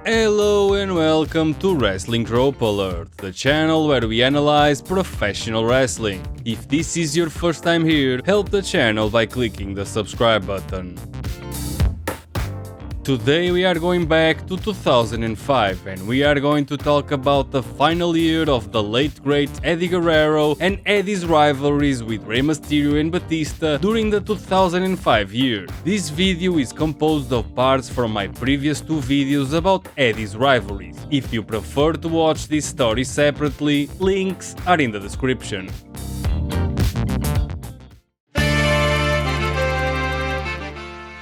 Hello and welcome to Wrestling Trope Alert, the channel where we analyze professional wrestling. If this is your first time here, help the channel by clicking the subscribe button. Today we are going back to 2005 and we are going to talk about the final year of the late great Eddie Guerrero and Eddie's rivalries with Rey Mysterio and Batista during the 2005 year. This video is composed of parts from my previous two videos about Eddie's rivalries. If you prefer to watch this story separately, links are in the description.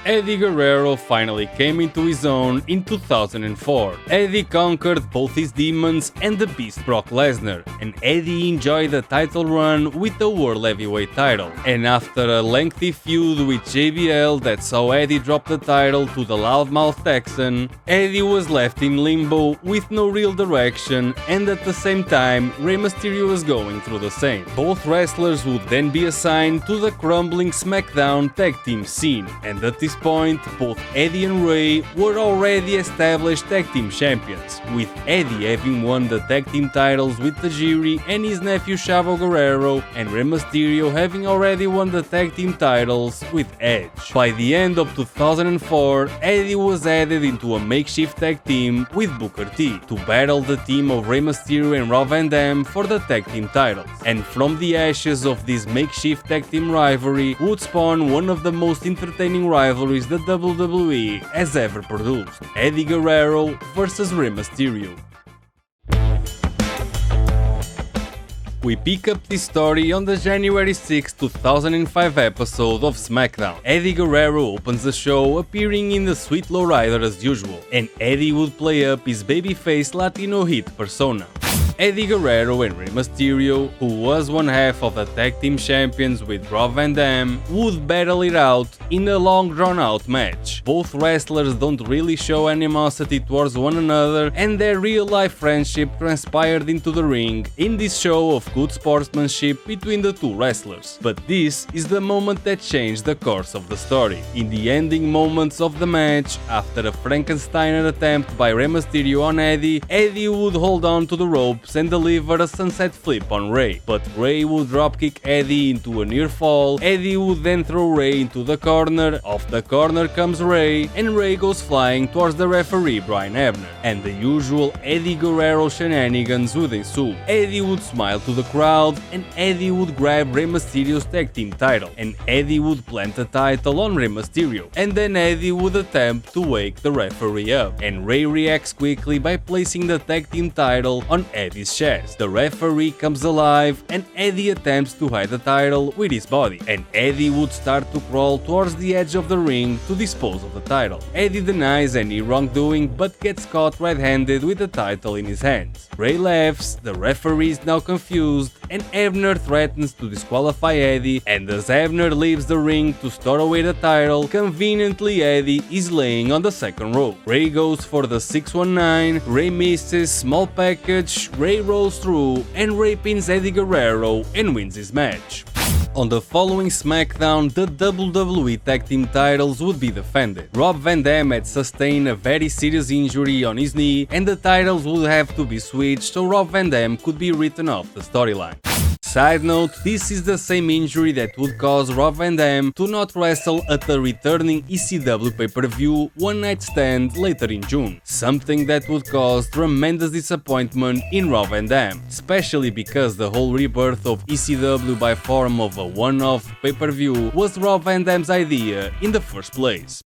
Eddie Guerrero finally came into his own in 2004. Eddie conquered both his demons and the Beast Brock Lesnar, and Eddie enjoyed a title run with the World Heavyweight title. And after a lengthy feud with JBL that saw Eddie drop the title to the loudmouth Texan, Eddie was left in limbo with no real direction, and at the same time Rey Mysterio was going through the same. Both wrestlers would then be assigned to the crumbling Smackdown tag team scene, and at this point, both Eddie and Rey were already established tag team champions, with Eddie having won the tag team titles with Tajiri and his nephew Chavo Guerrero, and Rey Mysterio having already won the tag team titles with Edge. By the end of 2004, Eddie was added into a makeshift tag team with Booker T to battle the team of Rey Mysterio and Rob Van Dam for the tag team titles. And from the ashes of this makeshift tag team rivalry would spawn one of the most entertaining rivalries the WWE has ever produced: Eddie Guerrero vs Rey Mysterio. We pick up this story on the January 6, 2005 episode of Smackdown. Eddie Guerrero opens the show appearing in the Sweet Lowrider as usual, and Eddie would play up his babyface Latino hit persona. Eddie Guerrero and Rey Mysterio, who was one half of the tag team champions with Rob Van Dam, would battle it out in a long drawn out match. Both wrestlers don't really show animosity towards one another, and their real life friendship transpired into the ring in this show of good sportsmanship between the two wrestlers. But this is the moment that changed the course of the story. In the ending moments of the match, after a Frankensteiner attempt by Rey Mysterio on Eddie, Eddie would hold on to the ropes and deliver a sunset flip on Rey, but Rey would dropkick Eddie into a near fall. Eddie would then throw Rey into the corner. Off the corner comes Rey, and Rey goes flying towards the referee Brian Hebner, and the usual Eddie Guerrero shenanigans would ensue. Eddie would smile to the crowd, and Eddie would grab Rey Mysterio's tag team title, and Eddie would plant the title on Rey Mysterio, and then Eddie would attempt to wake the referee up, and Rey reacts quickly by placing the tag team title on Eddie's chest. The referee comes alive, and Eddie attempts to hide the title with his body, and Eddie would start to crawl towards the edge of the ring to dispose of the title. Eddie denies any wrongdoing but gets caught red-handed with the title in his hands. Rey laughs, the referee is now confused, and Hebner threatens to disqualify Eddie, and as Hebner leaves the ring to store away the title, conveniently Eddie is laying on the second rope. Rey goes for the 619, Rey misses, small package, Rey rolls through, and Rey pins Eddie Guerrero and wins his match. On the following Smackdown, the WWE Tag Team titles would be defended. Rob Van Dam had sustained a very serious injury on his knee, and the titles would have to be switched so Rob Van Dam could be written off the storyline. Side note, this is the same injury that would cause Rob Van Dam to not wrestle at the returning ECW pay-per-view One Night Stand later in June, something that would cause tremendous disappointment in Rob Van Dam, especially because the whole rebirth of ECW by form of a one-off pay-per-view was Rob Van Dam's idea in the first place.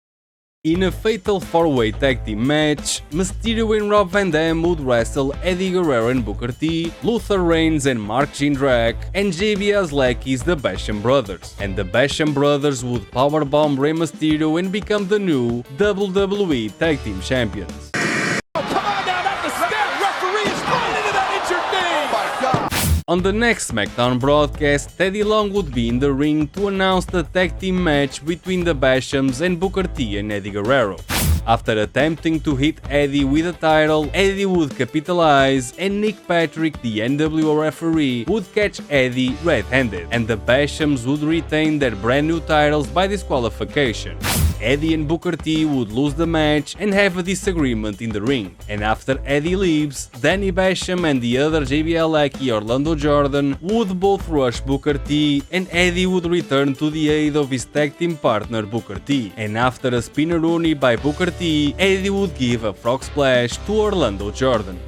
In a fatal 4-way tag team match, Mysterio and Rob Van Dam would wrestle Eddie Guerrero and Booker T, Luther Reigns and Mark Jindrak, and JBL's lackeys the Basham brothers. And the Basham brothers would powerbomb Rey Mysterio and become the new WWE Tag Team Champions. On the next Smackdown broadcast, Teddy Long would be in the ring to announce the tag team match between the Bashams and Booker T and Eddie Guerrero. After attempting to hit Eddie with a title, Eddie would capitalize, and Nick Patrick, the NWO referee, would catch Eddie red-handed, and the Bashams would retain their brand new titles by disqualification. Eddie and Booker T would lose the match and have a disagreement in the ring. And after Eddie leaves, Danny Basham and the other JBL lackey Orlando Jordan would both rush Booker T, and Eddie would return to the aid of his tag team partner Booker T. And after a spinneroonie by Booker T, Eddie would give a frog splash to Orlando Jordan.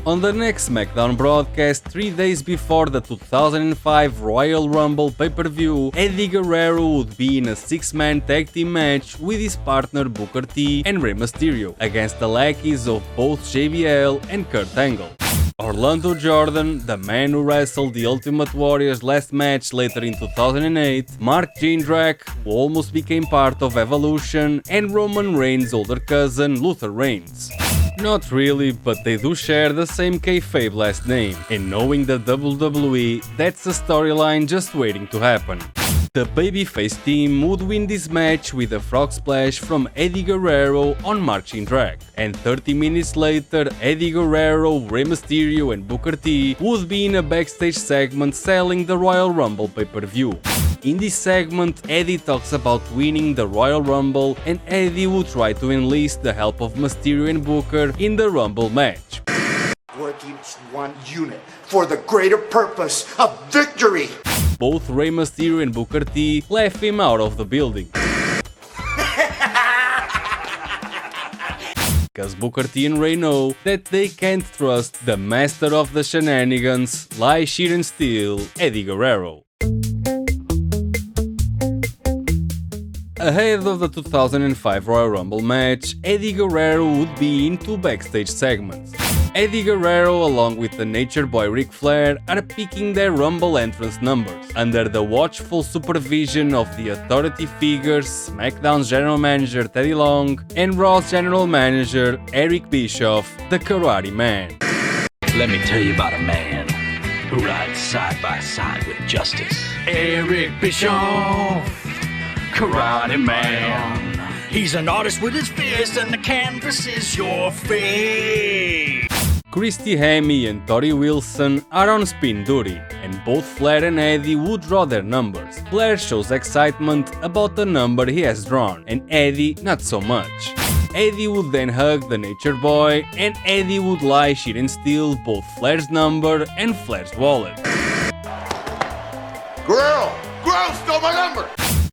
On the next SmackDown broadcast, 3 days before the 2005 Royal Rumble pay-per-view, Eddie Guerrero would be in a 6-man tag team match with his partner Booker T and Rey Mysterio, against the lackeys of both JBL and Kurt Angle. Orlando Jordan, the man who wrestled the Ultimate Warrior's last match later in 2008, Mark Jindrak, who almost became part of Evolution, and Roman Reigns' older cousin Luther Reigns. Not really, but they do share the same kayfabe last name, and knowing the WWE, that's a storyline just waiting to happen. The babyface team would win this match with a frog splash from Eddie Guerrero on Mark Jindrak, and 30 minutes later Eddie Guerrero, Rey Mysterio and Booker T would be in a backstage segment selling the Royal Rumble pay-per-view. In this segment, Eddie talks about winning the Royal Rumble, and Eddie would try to enlist the help of Mysterio and Booker in the Rumble match. Working as one unit for the greater purpose of victory! Both Rey Mysterio and Booker T laugh him out of the building. Cause Booker T and Rey know that they can't trust the master of the shenanigans, lie, cheat and steal, Eddie Guerrero. Ahead of the 2005 Royal Rumble match, Eddie Guerrero would be in 2 backstage segments. Eddie Guerrero, along with the Nature Boy Ric Flair, are picking their Rumble entrance numbers, under the watchful supervision of the authority figures SmackDown's general manager Teddy Long and Raw's general manager Eric Bischoff, the Karate Man. Let me tell you about a man who rides side by side with justice. Eric Bischoff, Karate Man. He's an artist with his fist, and the canvas is your face. Christy Hemme and Tori Wilson are on spin duty, and both Flair and Eddie would draw their numbers. Flair shows excitement about the number he has drawn, and Eddie not so much. Eddie would then hug the Nature Boy, and Eddie would lie, cheat and steal both Flair's number and Flair's wallet. Guerrero stole my number!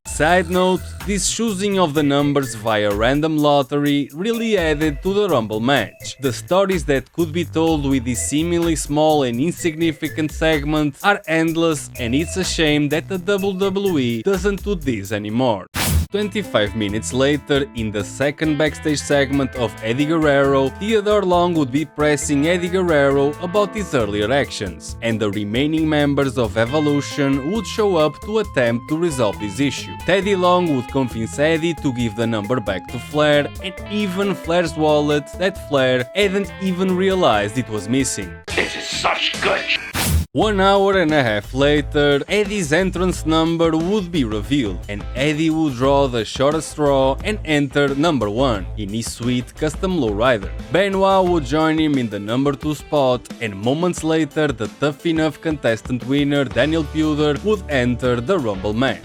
Side note, this choosing of the numbers via random lottery really added to the Rumble match. The stories that could be told with this seemingly small and insignificant segment are endless, and it's a shame that the WWE doesn't do this anymore. 25 minutes later, in the second backstage segment of Eddie Guerrero, Theodore Long would be pressing Eddie Guerrero about his earlier actions, and the remaining members of Evolution would show up to attempt to resolve this issue. Teddy Long would convince Eddie to give the number back to Flair, and even Flair's wallet that Flair hadn't even realized it was missing. This is such good. 1 hour and a half later, Eddie's entrance number would be revealed, and Eddie would draw the shortest straw and enter number 1 in his sweet custom lowrider. Benoit would join him in the number 2 spot, and moments later the Tough Enough contestant winner Daniel Puder would enter the Rumble match.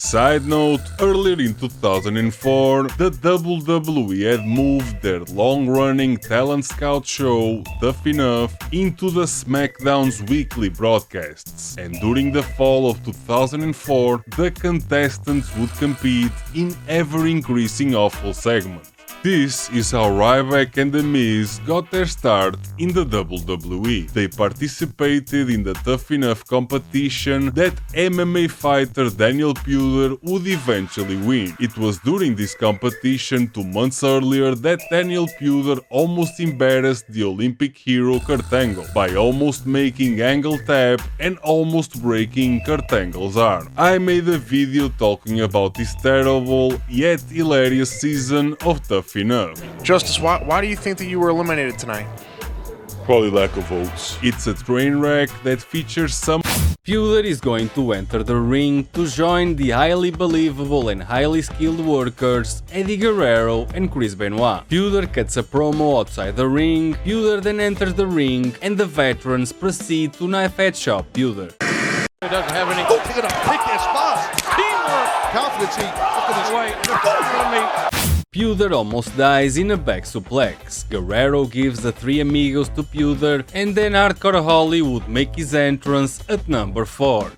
Side note, earlier in 2004, the WWE had moved their long-running talent scout show, Tough Enough, into the SmackDown's weekly broadcasts, and during the fall of 2004, the contestants would compete in ever-increasing awful segments. This is how Ryback and The Miz got their start in the WWE. They participated in the Tough Enough competition that MMA fighter Daniel Puder would eventually win. It was during this competition 2 months earlier that Daniel Puder almost embarrassed the Olympic hero Kurt Angle by almost making Angle tap and almost breaking Kurt Angle's arm. I made a video talking about this terrible yet hilarious season of Tough Enough. Justice, why do you think that you were eliminated tonight? Probably lack of votes. It's a train wreck that features some. Puder is going to enter the ring to join the highly believable and highly skilled workers Eddie Guerrero and Chris Benoit. Puder cuts a promo outside the ring, Puder then enters the ring, and the veterans proceed to knife headshot Puder. He doesn't have any. Oh, he's gonna pick his spot. Teamwork. confidence he Puder almost dies in a back suplex. Guerrero gives the three amigos to Puder, and then Hardcore Holly would make his entrance at number 4.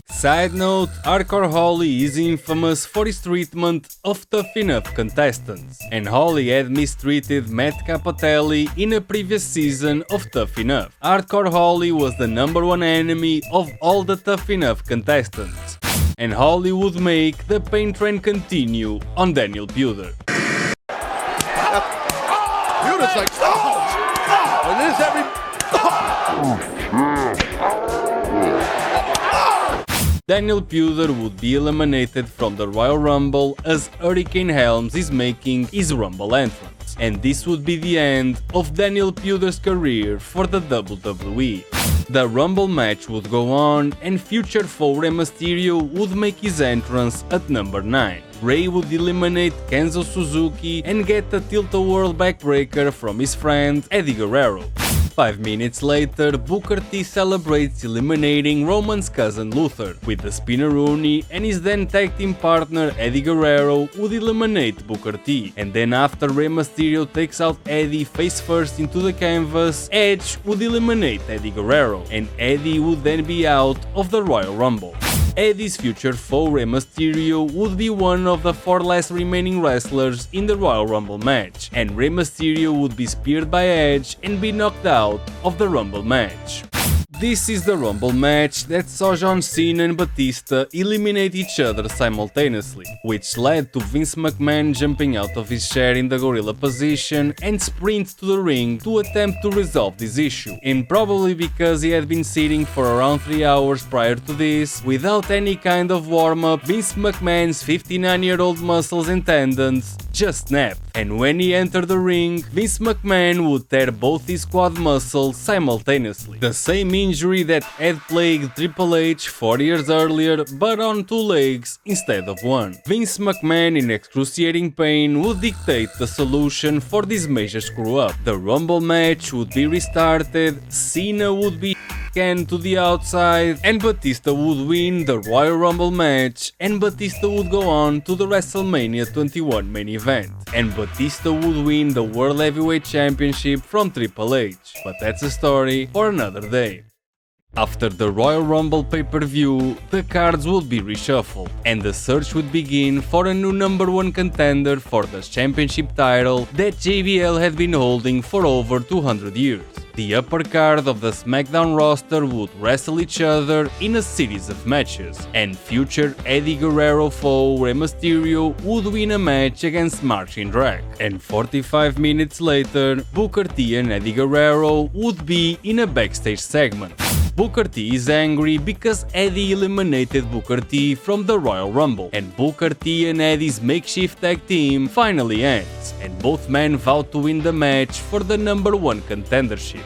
Side note, Hardcore Holly is infamous for his treatment of tough enough contestants, and Holly had mistreated Matt Cappotelli in a previous season of Tough Enough. Hardcore Holly was the number 1 enemy of all the Tough Enough contestants, and Holly would make the pain train continue on Daniel Puder. Puder's like, and there's every. Daniel Puder would be eliminated from the Royal Rumble as Hurricane Helms is making his Rumble entrance, and this would be the end of Daniel Puder's career for the WWE. The Rumble match would go on, and future foe Rey Mysterio would make his entrance at number 9. Rey would eliminate Kenzo Suzuki and get a tilt-a-whirl backbreaker from his friend Eddie Guerrero. 5 minutes later, Booker T celebrates eliminating Roman's cousin Luther with the Spinneroonie, and his then tag team partner Eddie Guerrero would eliminate Booker T. And then after Rey Mysterio takes out Eddie face first into the canvas, Edge would eliminate Eddie Guerrero, and Eddie would then be out of the Royal Rumble. Eddie's future foe Rey Mysterio would be one of the 4 last remaining wrestlers in the Royal Rumble match, and Rey Mysterio would be speared by Edge and be knocked out of the Rumble match. This is the Rumble match that saw John Cena and Batista eliminate each other simultaneously, which led to Vince McMahon jumping out of his chair in the gorilla position and sprint to the ring to attempt to resolve this issue, and probably because he had been sitting for around 3 hours prior to this, without any kind of warm-up, Vince McMahon's 59-year-old muscles and tendons just snapped, and when he entered the ring, Vince McMahon would tear both his quad muscles simultaneously. The same injury that had plagued Triple H 4 years earlier, but on 2 legs instead of 1. Vince McMahon, in excruciating pain, would dictate the solution for this major screw-up. The Rumble match would be restarted, Cena would be to the outside, and Batista would win the Royal Rumble match, and Batista would go on to the WrestleMania 21 main event, and Batista would win the World Heavyweight Championship from Triple H, but that's a story for another day. After the Royal Rumble pay-per-view, the cards would be reshuffled, and the search would begin for a new number 1 contender for the championship title that JBL had been holding for over 200 years. The upper card of the Smackdown roster would wrestle each other in a series of matches, and future Eddie Guerrero foe Rey Mysterio would win a match against Jindrak. And 45 minutes later, Booker T and Eddie Guerrero would be in a backstage segment. Booker T is angry because Eddie eliminated Booker T from the Royal Rumble, and Booker T and Eddie's makeshift tag team finally ends, and both men vow to win the match for the number 1 contendership.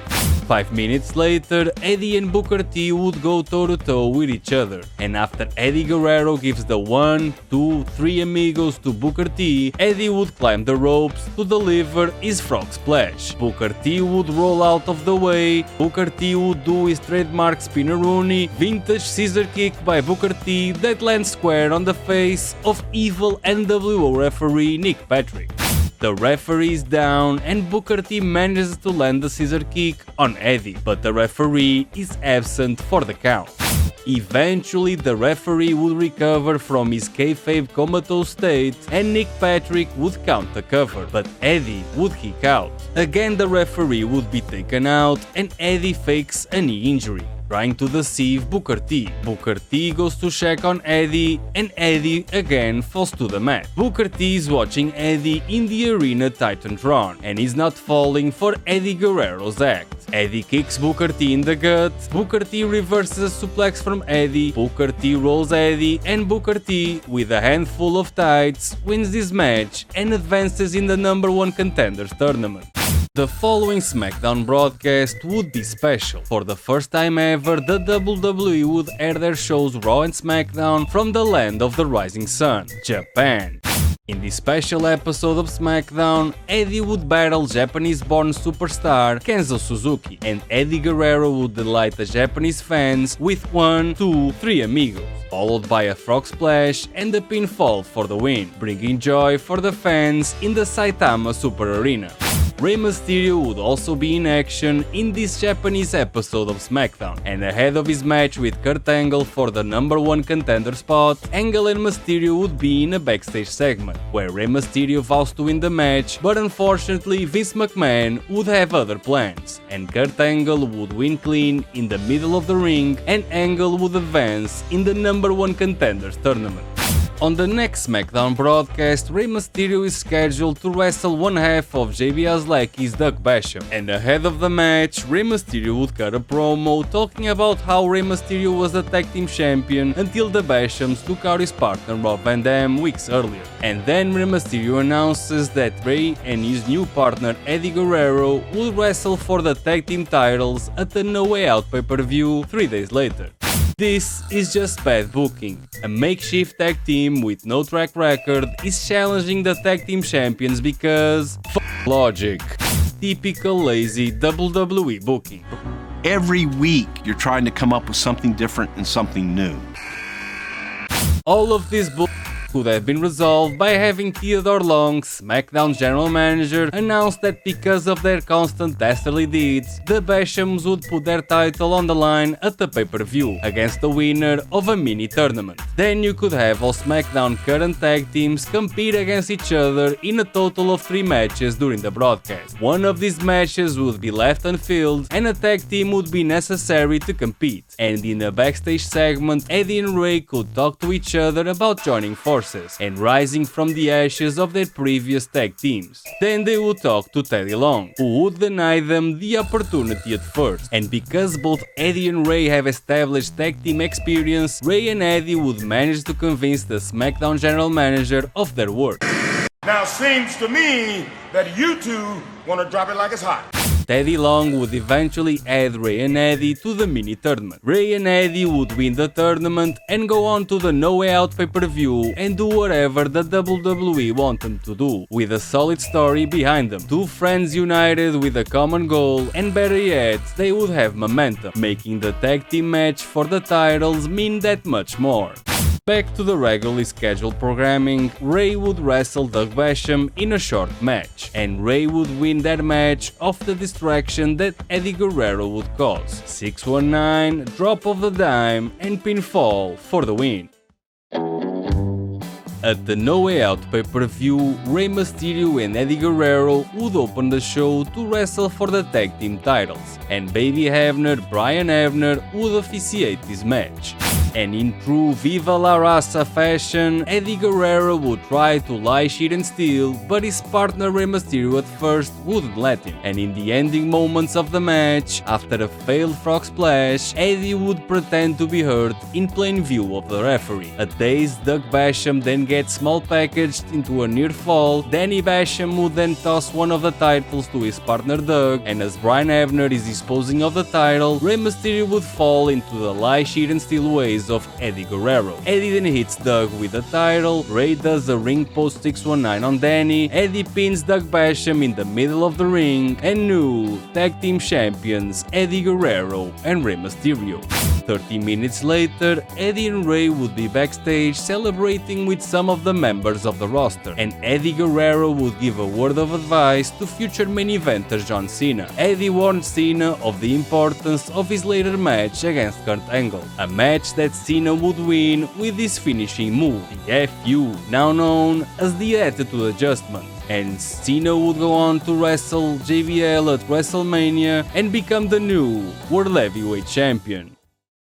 5 minutes later, Eddie and Booker T would go toe-to-toe with each other, and after Eddie Guerrero gives the 1, 2, 3 amigos to Booker T, Eddie would climb the ropes to deliver his frog splash. Booker T would roll out of the way, Booker T would do his trademark Spinneroonie, vintage scissor kick by Booker T that lands square on the face of evil NWO referee Nick Patrick. The referee is down, and Booker T manages to land the scissor kick on Eddie, but the referee is absent for the count. Eventually, the referee would recover from his kayfabe comatose state, and Nick Patrick would count the cover, but Eddie would kick out. Again, the referee would be taken out, and Eddie fakes a knee injury, trying to deceive Booker T. Booker T goes to check on Eddie, and Eddie again falls to the mat. Booker T is watching Eddie in the arena Titantron, and is not falling for Eddie Guerrero's act. Eddie kicks Booker T in the gut, Booker T reverses a suplex from Eddie, Booker T rolls Eddie, and Booker T, with a handful of tights, wins this match and advances in the number 1 contenders tournament. The following Smackdown broadcast would be special. For the first time ever, the WWE would air their shows Raw and Smackdown from the land of the rising sun, Japan. In this special episode of SmackDown, Eddie would battle Japanese-born superstar Kenzo Suzuki, and Eddie Guerrero would delight the Japanese fans with 1, 2, 3 amigos, followed by a frog splash and a pinfall for the win, bringing joy for the fans in the Saitama Super Arena. Rey Mysterio would also be in action in this Japanese episode of SmackDown, and ahead of his match with Kurt Angle for the #1 contender spot, Angle and Mysterio would be in a backstage segment, where Rey Mysterio vows to win the match, but unfortunately Vince McMahon would have other plans, and Kurt Angle would win clean in the middle of the ring, and Angle would advance in the #1 contenders tournament. On the next SmackDown broadcast, Rey Mysterio is scheduled to wrestle one half of JB Azleki's Doug Basham, and ahead of the match, Rey Mysterio would cut a promo talking about how Rey Mysterio was the tag team champion until the Bashams took out his partner Rob Van Dam weeks earlier. And then Rey Mysterio announces that Rey and his new partner Eddie Guerrero will wrestle for the tag team titles at the No Way Out pay-per-view 3 days later. This is just bad booking. A makeshift tag team with no track record is challenging the tag team champions because logic. Typical lazy WWE booking. Every week you're trying to come up with something different and something new. All of this could have been resolved by having Theodore Long, SmackDown general manager, announce that because of their constant dastardly deeds, the Bashams would put their title on the line at the pay-per-view against the winner of a mini tournament. Then you could have all SmackDown current tag teams compete against each other in a total of 3 matches during the broadcast. One of these matches would be left unfilled and a tag team would be necessary to compete. And in a backstage segment, Eddie and Rey could talk to each other about joining forces and rising from the ashes of their previous tag teams. Then they would talk to Teddy Long, who would deny them the opportunity at first, and because both Eddie and Rey have established tag team experience, Rey and Eddie would manage to convince the SmackDown general manager of their worth. Now seems to me that you two want to drop it like it's hot. Teddy Long would eventually add Rey and Eddie to the mini tournament. Rey and Eddie would win the tournament and go on to the No Way Out pay-per-view and do whatever the WWE want them to do, with a solid story behind them. Two friends united with a common goal, and better yet, they would have momentum, making the tag team match for the titles mean that much more. Back to the regularly scheduled programming, Rey would wrestle Doug Basham in a short match, and Rey would win that match off the distraction that Eddie Guerrero would cause. 619, drop of the dime, and pinfall for the win. At the No Way Out pay-per-view, Rey Mysterio and Eddie Guerrero would open the show to wrestle for the tag team titles, and Baby Hebner, Brian Hebner, would officiate this match. And in true Viva la Raza fashion, Eddie Guerrero would try to lie, cheat and steal, but his partner Rey Mysterio at first wouldn't let him. And in the ending moments of the match, after a failed frog splash, Eddie would pretend to be hurt in plain view of the referee. A dazed Doug Basham then gets small packaged into a near fall. Danny Basham would then toss one of the titles to his partner Doug, and as Brian Hebner is disposing of the title, Rey Mysterio would fall into the lie, cheat and steal ways of Eddie Guerrero. Eddie then hits Doug with the title, Rey does a ring post 619 on Danny, Eddie pins Doug Basham in the middle of the ring, and new tag team champions Eddie Guerrero and Rey Mysterio. 30 minutes later, Eddie and Rey would be backstage celebrating with some of the members of the roster, and Eddie Guerrero would give a word of advice to future main eventer John Cena. Eddie warned Cena of the importance of his later match against Kurt Angle, a match that Cena would win with his finishing move, the FU, now known as the Attitude Adjustment. And Cena would go on to wrestle JBL at Wrestlemania and become the new World Heavyweight Champion.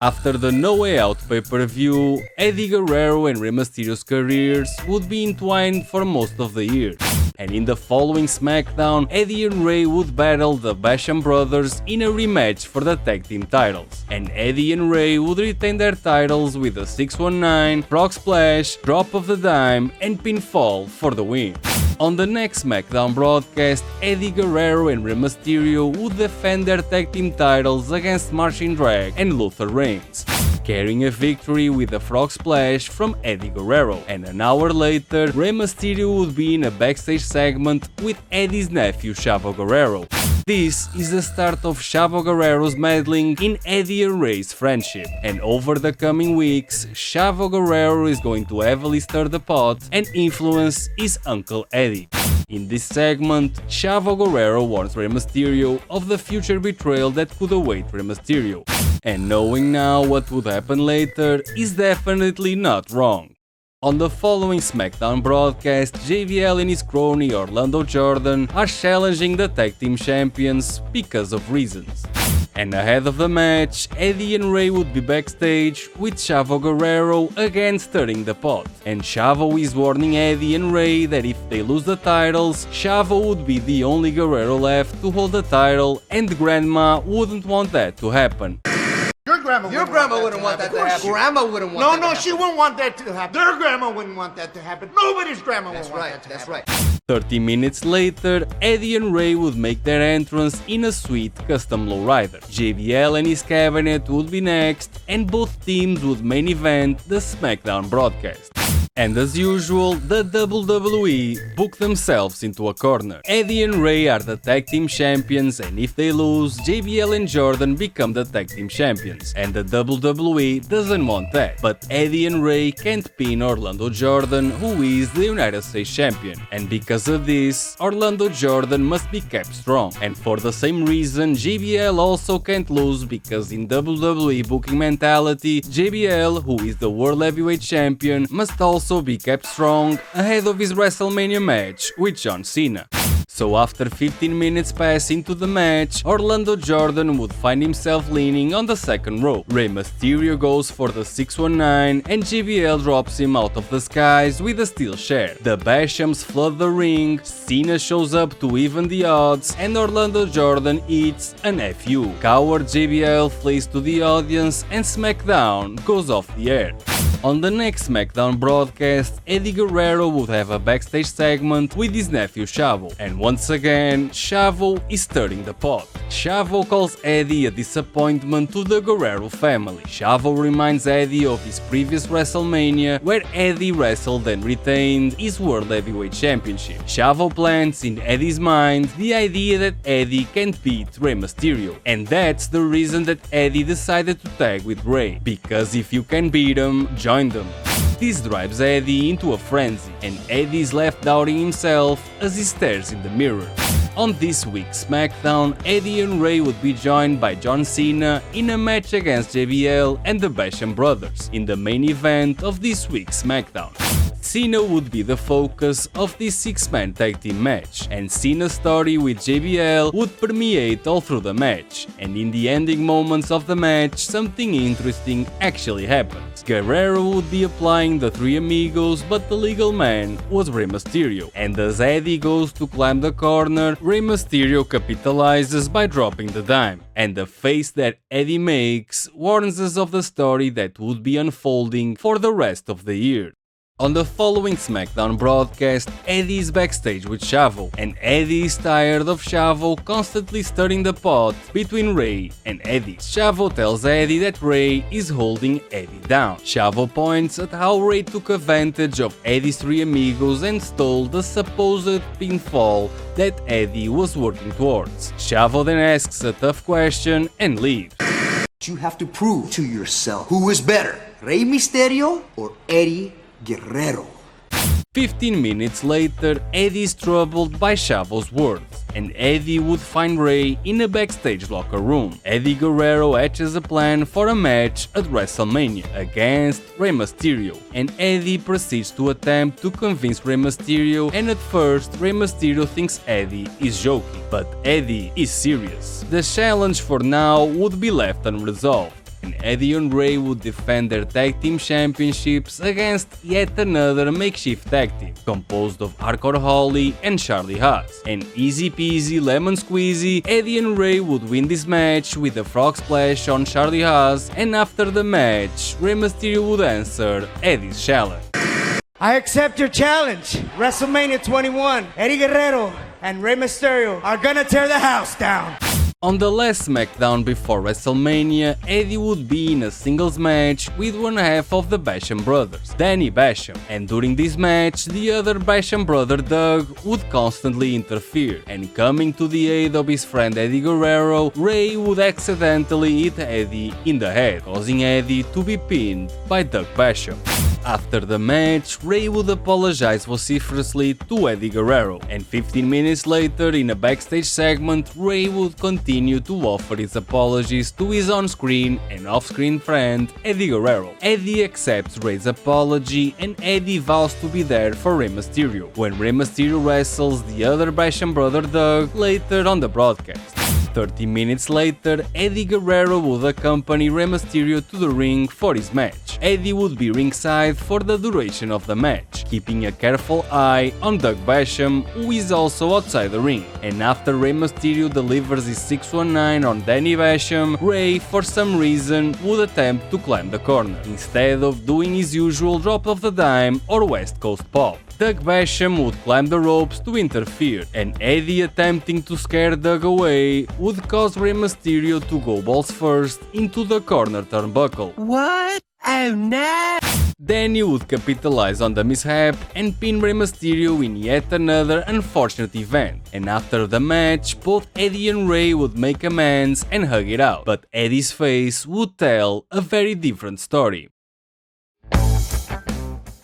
After the No Way Out pay-per-view, Eddie Guerrero and Rey Mysterio's careers would be entwined for most of the year. And in the following SmackDown, Eddie and Rey would battle the Basham brothers in a rematch for the tag team titles. And Eddie and Rey would retain their titles with a 619, frog splash, drop of the dime, and pinfall for the win. On the next SmackDown broadcast, Eddie Guerrero and Rey Mysterio would defend their tag team titles against Jindrak and Luther Reigns. carrying a victory with a frog splash from Eddie Guerrero, and an hour later, Rey Mysterio would be in a backstage segment with Eddie's nephew Chavo Guerrero. This is the start of Chavo Guerrero's meddling in Eddie and Rey's friendship, and over the coming weeks, Chavo Guerrero is going to heavily stir the pot and influence his uncle Eddie. In this segment, Chavo Guerrero warns Rey Mysterio of the future betrayal that could await Rey Mysterio, and knowing now what would happen later is definitely not wrong. On the following SmackDown broadcast, JBL and his crony Orlando Jordan are challenging the tag team champions because of reasons. And ahead of the match, Eddie and Rey would be backstage with Chavo Guerrero again stirring the pot. And Chavo is warning Eddie and Rey that if they lose the titles, Chavo would be the only Guerrero left to hold the title, and Grandma wouldn't want that to happen. Your grandma wouldn't want that to happen. Grandma wouldn't want that to happen. No, she wouldn't want that to happen. Their grandma wouldn't want that to happen. Nobody's grandma would want that to happen. That's right. 30 minutes later, Eddie and Rey would make their entrance in a sweet custom lowrider. JBL and his cabinet would be next, and both teams would main event the SmackDown broadcast. And as usual, the WWE book themselves into a corner. Eddie and Rey are the tag team champions, and if they lose, JBL and Jordan become the tag team champions. And the WWE doesn't want that. But Eddie and Rey can't pin Orlando Jordan, who is the United States champion. And because of this, Orlando Jordan must be kept strong. And for the same reason, JBL also can't lose, because in WWE booking mentality, JBL, who is the World Heavyweight Champion, must also be kept strong ahead of his Wrestlemania match with John Cena. So after 15 minutes pass into the match, Orlando Jordan would find himself leaning on the second rope. Rey Mysterio goes for the 619 and JBL drops him out of the skies with a steel chair. The Bashams flood the ring, Cena shows up to even the odds, and Orlando Jordan eats an FU. Coward JBL flees to the audience and SmackDown goes off the air. On the next SmackDown broadcast, Eddie Guerrero would have a backstage segment with his nephew Chavo, and once again, Chavo is stirring the pot. Chavo calls Eddie a disappointment to the Guerrero family. Chavo reminds Eddie of his previous Wrestlemania, where Eddie wrestled and retained his World Heavyweight Championship. Chavo plants in Eddie's mind the idea that Eddie can't beat Rey Mysterio, and that's the reason that Eddie decided to tag with Rey, because if you can beat him, join them. This drives Eddie into a frenzy, and Eddie is left doubting himself as he stares in the mirror. On this week's SmackDown, Eddie and Rey would be joined by John Cena in a match against JBL and the Basham brothers in the main event of this week's SmackDown. Cena would be the focus of this 6-man tag team match, and Cena's story with JBL would permeate all through the match, and in the ending moments of the match, something interesting actually happens. Guerrero would be applying the Three Amigos, but the legal man was Rey Mysterio, and as Eddie goes to climb the corner, Rey Mysterio capitalizes by dropping the dime, and the face that Eddie makes warns us of the story that would be unfolding for the rest of the year. On the following SmackDown broadcast, Eddie is backstage with Chavo, and Eddie is tired of Chavo constantly stirring the pot between Rey and Eddie. Chavo tells Eddie that Rey is holding Eddie down. Chavo points at how Rey took advantage of Eddie's Three Amigos and stole the supposed pinfall that Eddie was working towards. Chavo then asks a tough question and leaves. You have to prove to yourself who is better, Rey Mysterio or Eddie Guerrero. 15 minutes later, Eddie is troubled by Chavo's words, and Eddie would find Rey in a backstage locker room. Eddie Guerrero hatches a plan for a match at WrestleMania against Rey Mysterio, and Eddie proceeds to attempt to convince Rey Mysterio, and at first Rey Mysterio thinks Eddie is joking, but Eddie is serious. The challenge for now would be left unresolved, and Eddie and Rey would defend their tag team championships against yet another makeshift tag team, composed of Hardcore Holly and Charlie Haas. And easy peasy lemon squeezy, Eddie and Rey would win this match with a frog splash on Charlie Haas, and after the match, Rey Mysterio would answer Eddie's challenge. I accept your challenge. WrestleMania 21, Eddie Guerrero and Rey Mysterio are gonna tear the house down. On the last SmackDown before WrestleMania, Eddie would be in a singles match with one half of the Basham brothers, Danny Basham, and during this match, the other Basham brother Doug would constantly interfere, and coming to the aid of his friend Eddie Guerrero, Rey would accidentally hit Eddie in the head, causing Eddie to be pinned by Doug Basham. After the match, Rey would apologize vociferously to Eddie Guerrero, and 15 minutes later, in a backstage segment, Rey would continue to offer his apologies to his on-screen and off-screen friend Eddie Guerrero. Eddie accepts Rey's apology, and Eddie vows to be there for Rey Mysterio, when Rey Mysterio wrestles the other Basham brother Doug later on the broadcast. 30 minutes later, Eddie Guerrero would accompany Rey Mysterio to the ring for his match. Eddie would be ringside for the duration of the match, keeping a careful eye on Doug Basham, who is also outside the ring. And after Rey Mysterio delivers his 619 on Danny Basham, Rey, for some reason, would attempt to climb the corner, instead of doing his usual drop of the dime or West Coast pop. Doug Basham would climb the ropes to interfere, and Eddie, attempting to scare Doug away, would cause Rey Mysterio to go balls first into the corner turnbuckle. What? Oh no! Danny would capitalize on the mishap and pin Rey Mysterio in yet another unfortunate event, and after the match, both Eddie and Rey would make amends and hug it out, but Eddie's face would tell a very different story.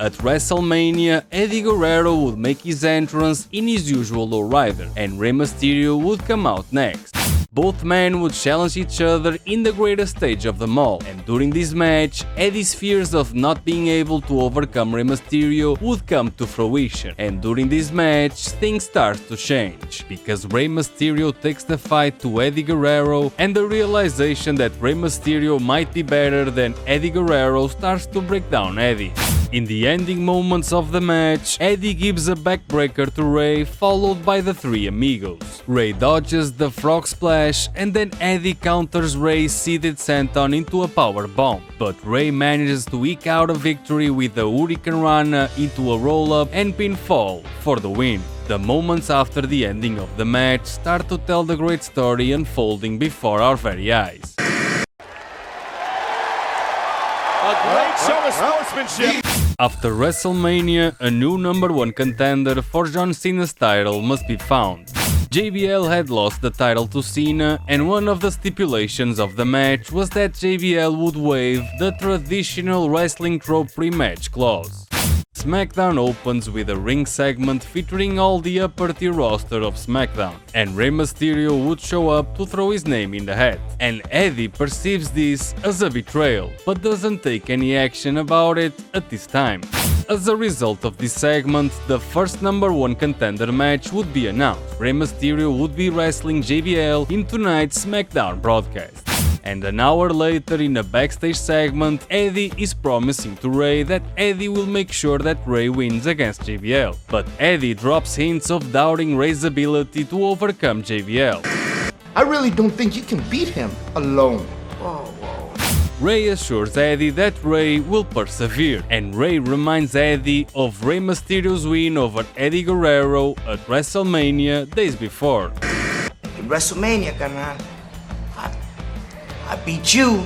At WrestleMania, Eddie Guerrero would make his entrance in his usual lowrider, and Rey Mysterio would come out next. Both men would challenge each other in the greatest stage of them all, and during this match, Eddie's fears of not being able to overcome Rey Mysterio would come to fruition, and during this match, things start to change, because Rey Mysterio takes the fight to Eddie Guerrero, and the realization that Rey Mysterio might be better than Eddie Guerrero starts to break down Eddie. In the ending moments of the match, Eddie gives a backbreaker to Rey, followed by the three amigos. Rey dodges the frog splash, and then Eddie counters Rey's seated senton into a power bomb, but Rey manages to eke out a victory with a Hurricane Rana into a roll-up and pinfall for the win. The moments after the ending of the match start to tell the great story unfolding before our very eyes. A great show of sportsmanship. After WrestleMania, a new #1 contender for John Cena's title must be found. JBL had lost the title to Cena, and one of the stipulations of the match was that JBL would waive the traditional wrestling trope pre-match clause. Smackdown opens with a ring segment featuring all the upper tier roster of Smackdown, and Rey Mysterio would show up to throw his name in the hat. And Eddie perceives this as a betrayal, but doesn't take any action about it at this time. As a result of this segment, the first #1 contender match would be announced. Rey Mysterio would be wrestling JBL in tonight's Smackdown broadcast. And an hour later, in a backstage segment, Eddie is promising to Rey that Eddie will make sure that Rey wins against JBL. But Eddie drops hints of doubting Rey's ability to overcome JBL. I really don't think you can beat him alone. Rey assures Eddie that Rey will persevere, and Rey reminds Eddie of Rey Mysterio's win over Eddie Guerrero at WrestleMania days before. In WrestleMania, carnal, I beat you.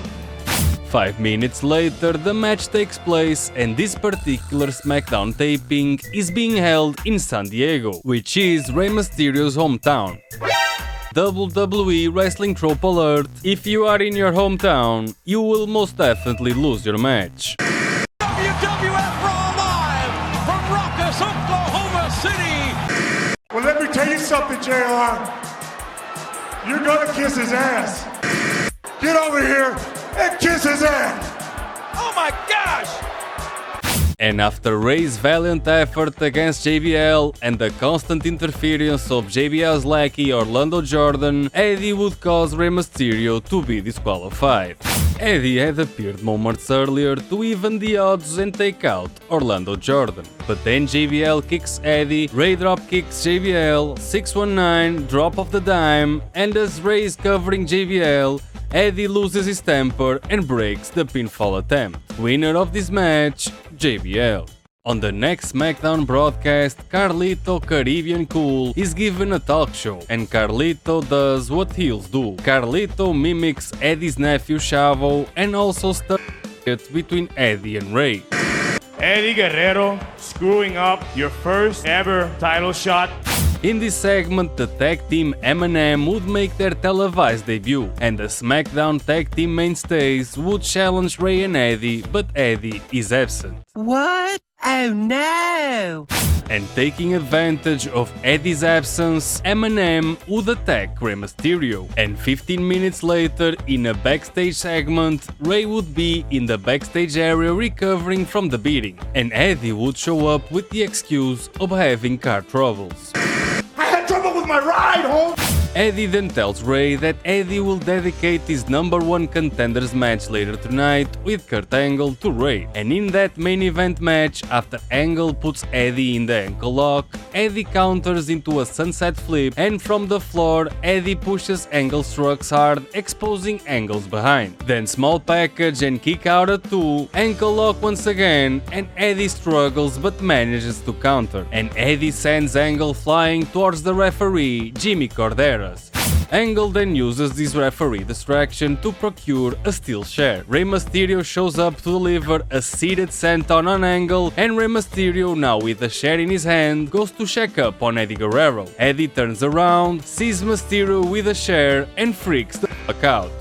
5 minutes later, the match takes place, and this particular SmackDown taping is being held in San Diego, which is Rey Mysterio's hometown. WWE Wrestling Trope Alert: if you are in your hometown, you will most definitely lose your match. WWF Raw Live from Raucous, Oklahoma City. Well, let me tell you something, JR. You're gonna kiss his ass. Get over here and kiss his ass. Oh my gosh! And after Rey's valiant effort against JBL and the constant interference of JBL's lackey Orlando Jordan, Eddie would cause Rey Mysterio to be disqualified. Eddie had appeared moments earlier to even the odds and take out Orlando Jordan. But then JBL kicks Eddie, Rey drop kicks JBL, 619, drop of the dime, and as Rey is covering JBL, Eddie loses his temper and breaks the pinfall attempt. Winner of this match, JBL. On the next SmackDown broadcast, Carlito, Caribbean Cool, is given a talk show, and Carlito does what heels do. Carlito mimics Eddie's nephew Chavo and also stirs it between Eddie and Rey. Eddie Guerrero screwing up your first ever title shot. In this segment, the tag team M&M would make their televised debut, and the SmackDown tag team mainstays would challenge Rey and Eddie, but Eddie is absent. What? Oh no! And taking advantage of Eddie's absence, M&M would attack Rey Mysterio. And 15 minutes later, in a backstage segment, Rey would be in the backstage area recovering from the beating, and Eddie would show up with the excuse of having car troubles. I had trouble with my ride home! Eddie then tells Rey that Eddie will dedicate his #1 contenders match later tonight with Kurt Angle to Rey, and in that main event match, after Angle puts Eddie in the ankle lock, Eddie counters into a sunset flip, and from the floor, Eddie pushes Angle strikes hard, exposing Angle's behind. Then small package and kick out at 2, ankle lock once again, and Eddie struggles but manages to counter, and Eddie sends Angle flying towards the referee, Jimmy Corderas. Angle then uses this referee distraction to procure a steel chair. Rey Mysterio shows up to deliver a seated senton on Angle, and Rey Mysterio, now with a chair in his hand, goes to check up on Eddie Guerrero. Eddie turns around, sees Mysterio with a chair, and freaks the fuck out.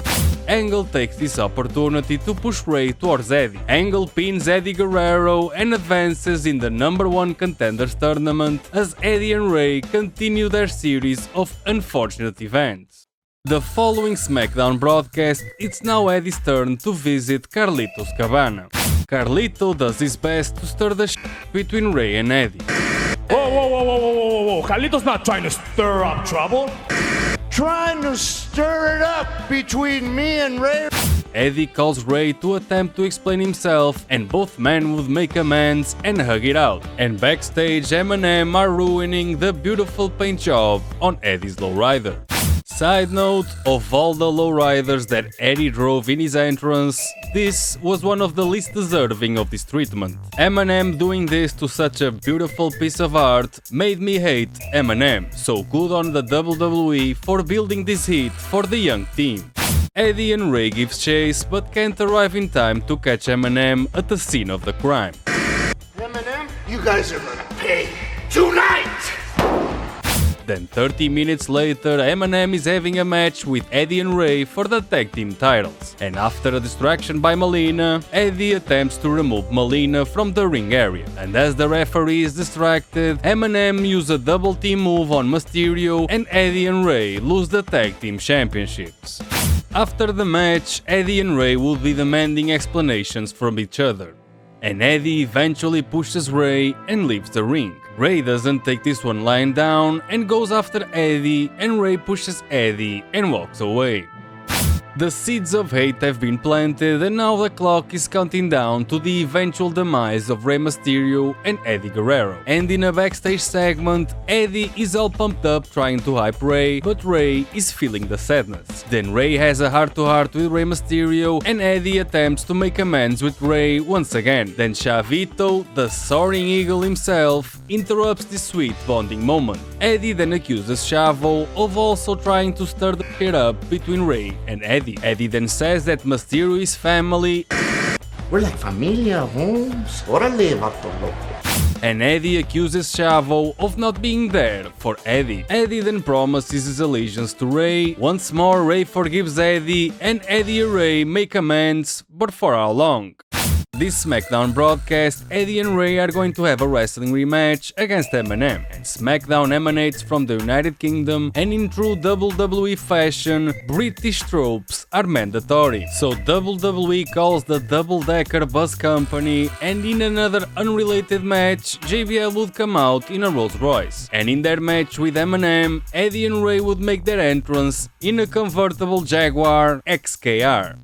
Angle takes this opportunity to push Rey towards Eddie. Angle pins Eddie Guerrero and advances in the #1 contenders tournament as Eddie and Rey continue their series of unfortunate events. The following SmackDown broadcast, it's now Eddie's turn to visit Carlito's Cabana. Carlito does his best to stir the shit between Rey and Eddie. Whoa. Carlito's not trying to stir up trouble. Trying to stir it up between me and Rey. Eddie calls Rey to attempt to explain himself, and both men would make amends and hug it out. And backstage, M&M are ruining the beautiful paint job on Eddie's lowrider. Side note, of all the lowriders that Eddie drove in his entrance, this was one of the least deserving of this treatment. M&M doing this to such a beautiful piece of art made me hate M&M, so good on the WWE for building this heat for the young team. Eddie and Rey gives chase, but can't arrive in time to catch M&M at the scene of the crime. M&M, you guys are gonna pay tonight! Then 30 minutes later, M&M is having a match with Eddie and Rey for the tag team titles. And after a distraction by Melina, Eddie attempts to remove Melina from the ring area. And as the referee is distracted, M&M use a double team move on Mysterio, and Eddie and Rey lose the tag team championships. After the match, Eddie and Rey will be demanding explanations from each other. And Eddie eventually pushes Rey and leaves the ring. Rey doesn't take this one lying down and goes after Eddie, and Rey pushes Eddie and walks away. The seeds of hate have been planted, and now the clock is counting down to the eventual demise of Rey Mysterio and Eddie Guerrero. And in a backstage segment, Eddie is all pumped up trying to hype Rey, but Rey is feeling the sadness. Then Rey has a heart-to-heart with Rey Mysterio, and Eddie attempts to make amends with Rey once again. Then Chavito, the soaring eagle himself, interrupts this sweet bonding moment. Eddie then accuses Chavo of also trying to stir the shit up between Rey and Eddie. Eddie then says that Mysterio is family. We're like familia, Holmes. Órale, vato loco. And Eddie accuses Chavo of not being there for Eddie. Eddie then promises his allegiance to Rey. Once more, Rey forgives Eddie, and Eddie and Rey make amends, but for how long? This SmackDown broadcast, Eddie and Rey are going to have a wrestling rematch against M&M, and SmackDown emanates from the United Kingdom, and in true WWE fashion, British tropes are mandatory. So WWE calls the double-decker bus company, and in another unrelated match, JBL would come out in a Rolls Royce. And in their match with M&M, Eddie and Rey would make their entrance in a convertible Jaguar XKR.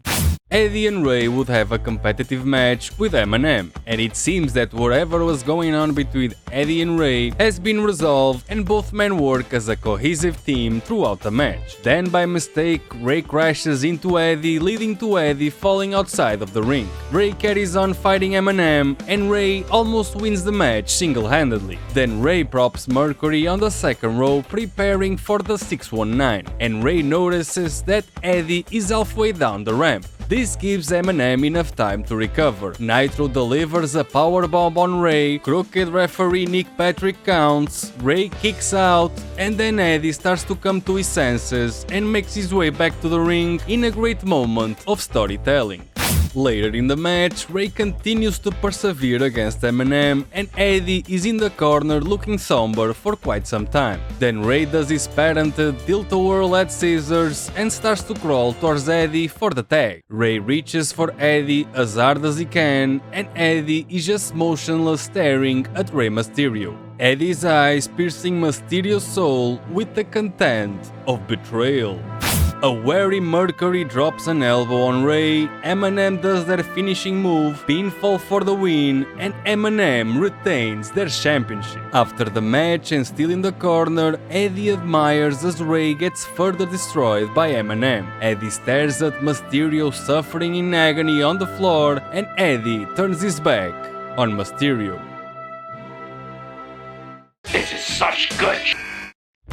Eddie and Rey would have a competitive match with M&M, and it seems that whatever was going on between Eddie and Rey has been resolved and both men work as a cohesive team throughout the match. Then by mistake, Rey crashes into Eddie, leading to Eddie falling outside of the ring. Rey carries on fighting M&M and Rey almost wins the match single-handedly. Then Rey props Mercury on the second row preparing for the 619, and Rey notices that Eddie is halfway down the ramp. This gives M&M enough time to recover. Nitro delivers a powerbomb on Rey, crooked referee Nick Patrick counts, Rey kicks out, and then Eddie starts to come to his senses and makes his way back to the ring in a great moment of storytelling. Later in the match, Rey continues to persevere against M&M and Eddie is in the corner looking somber for quite some time. Then Rey does his patented tilt-a-whirl at scissors and starts to crawl towards Eddie for the tag. Rey reaches for Eddie as hard as he can and Eddie is just motionless staring at Rey Mysterio. Eddie's eyes piercing Mysterio's soul with the content of betrayal. A wary Mercury drops an elbow on Rey, M&M does their finishing move, pinfall for the win, and M&M retains their championship. After the match and still in the corner, Eddie admires as Rey gets further destroyed by M&M. Eddie stares at Mysterio suffering in agony on the floor, and Eddie turns his back on Mysterio. This is such good shit.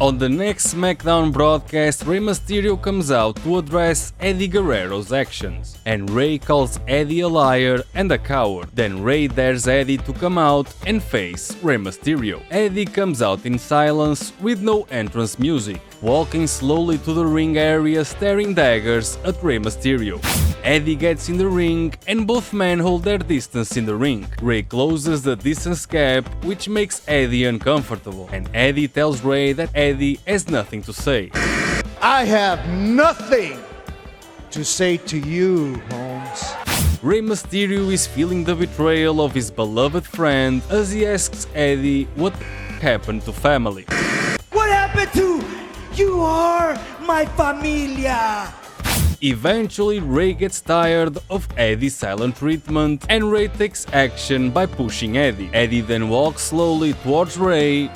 On the next Smackdown broadcast, Rey Mysterio comes out to address Eddie Guerrero's actions, and Rey calls Eddie a liar and a coward. Then Rey dares Eddie to come out and face Rey Mysterio. Eddie comes out in silence with no entrance music, walking slowly to the ring area staring daggers at Rey Mysterio. Eddie gets in the ring and both men hold their distance in the ring. Rey closes the distance gap, which makes Eddie uncomfortable, and Eddie tells Rey that Eddie has nothing to say. I have nothing to say to you, Holmes. Rey Mysterio is feeling the betrayal of his beloved friend as he asks Eddie what happened to family. What happened to you are my familia? Eventually, Rey gets tired of Eddie's silent treatment and Rey takes action by pushing Eddie. Eddie then walks slowly towards Rey.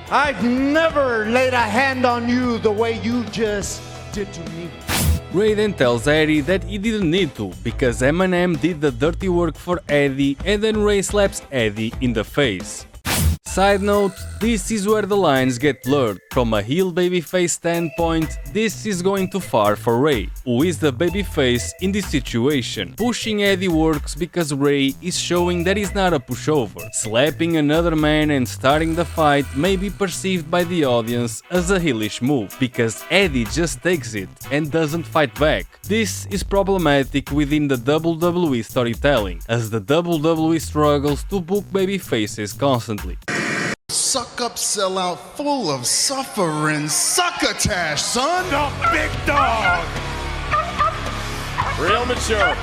I've never laid a hand on you the way you just did to me. Rey then tells Eddie that he didn't need to, because M&M did the dirty work for Eddie, and then Rey slaps Eddie in the face. Side note, this is where the lines get blurred. From a heel babyface standpoint, this is going too far for Rey, who is the babyface in this situation. Pushing Eddie works because Rey is showing that he's not a pushover. Slapping another man and starting the fight may be perceived by the audience as a heelish move, because Eddie just takes it and doesn't fight back. This is problematic within the WWE storytelling, as the WWE struggles to book babyfaces constantly. Suck up, sellout, full of suffering, succotash, son! The big dog! Real mature.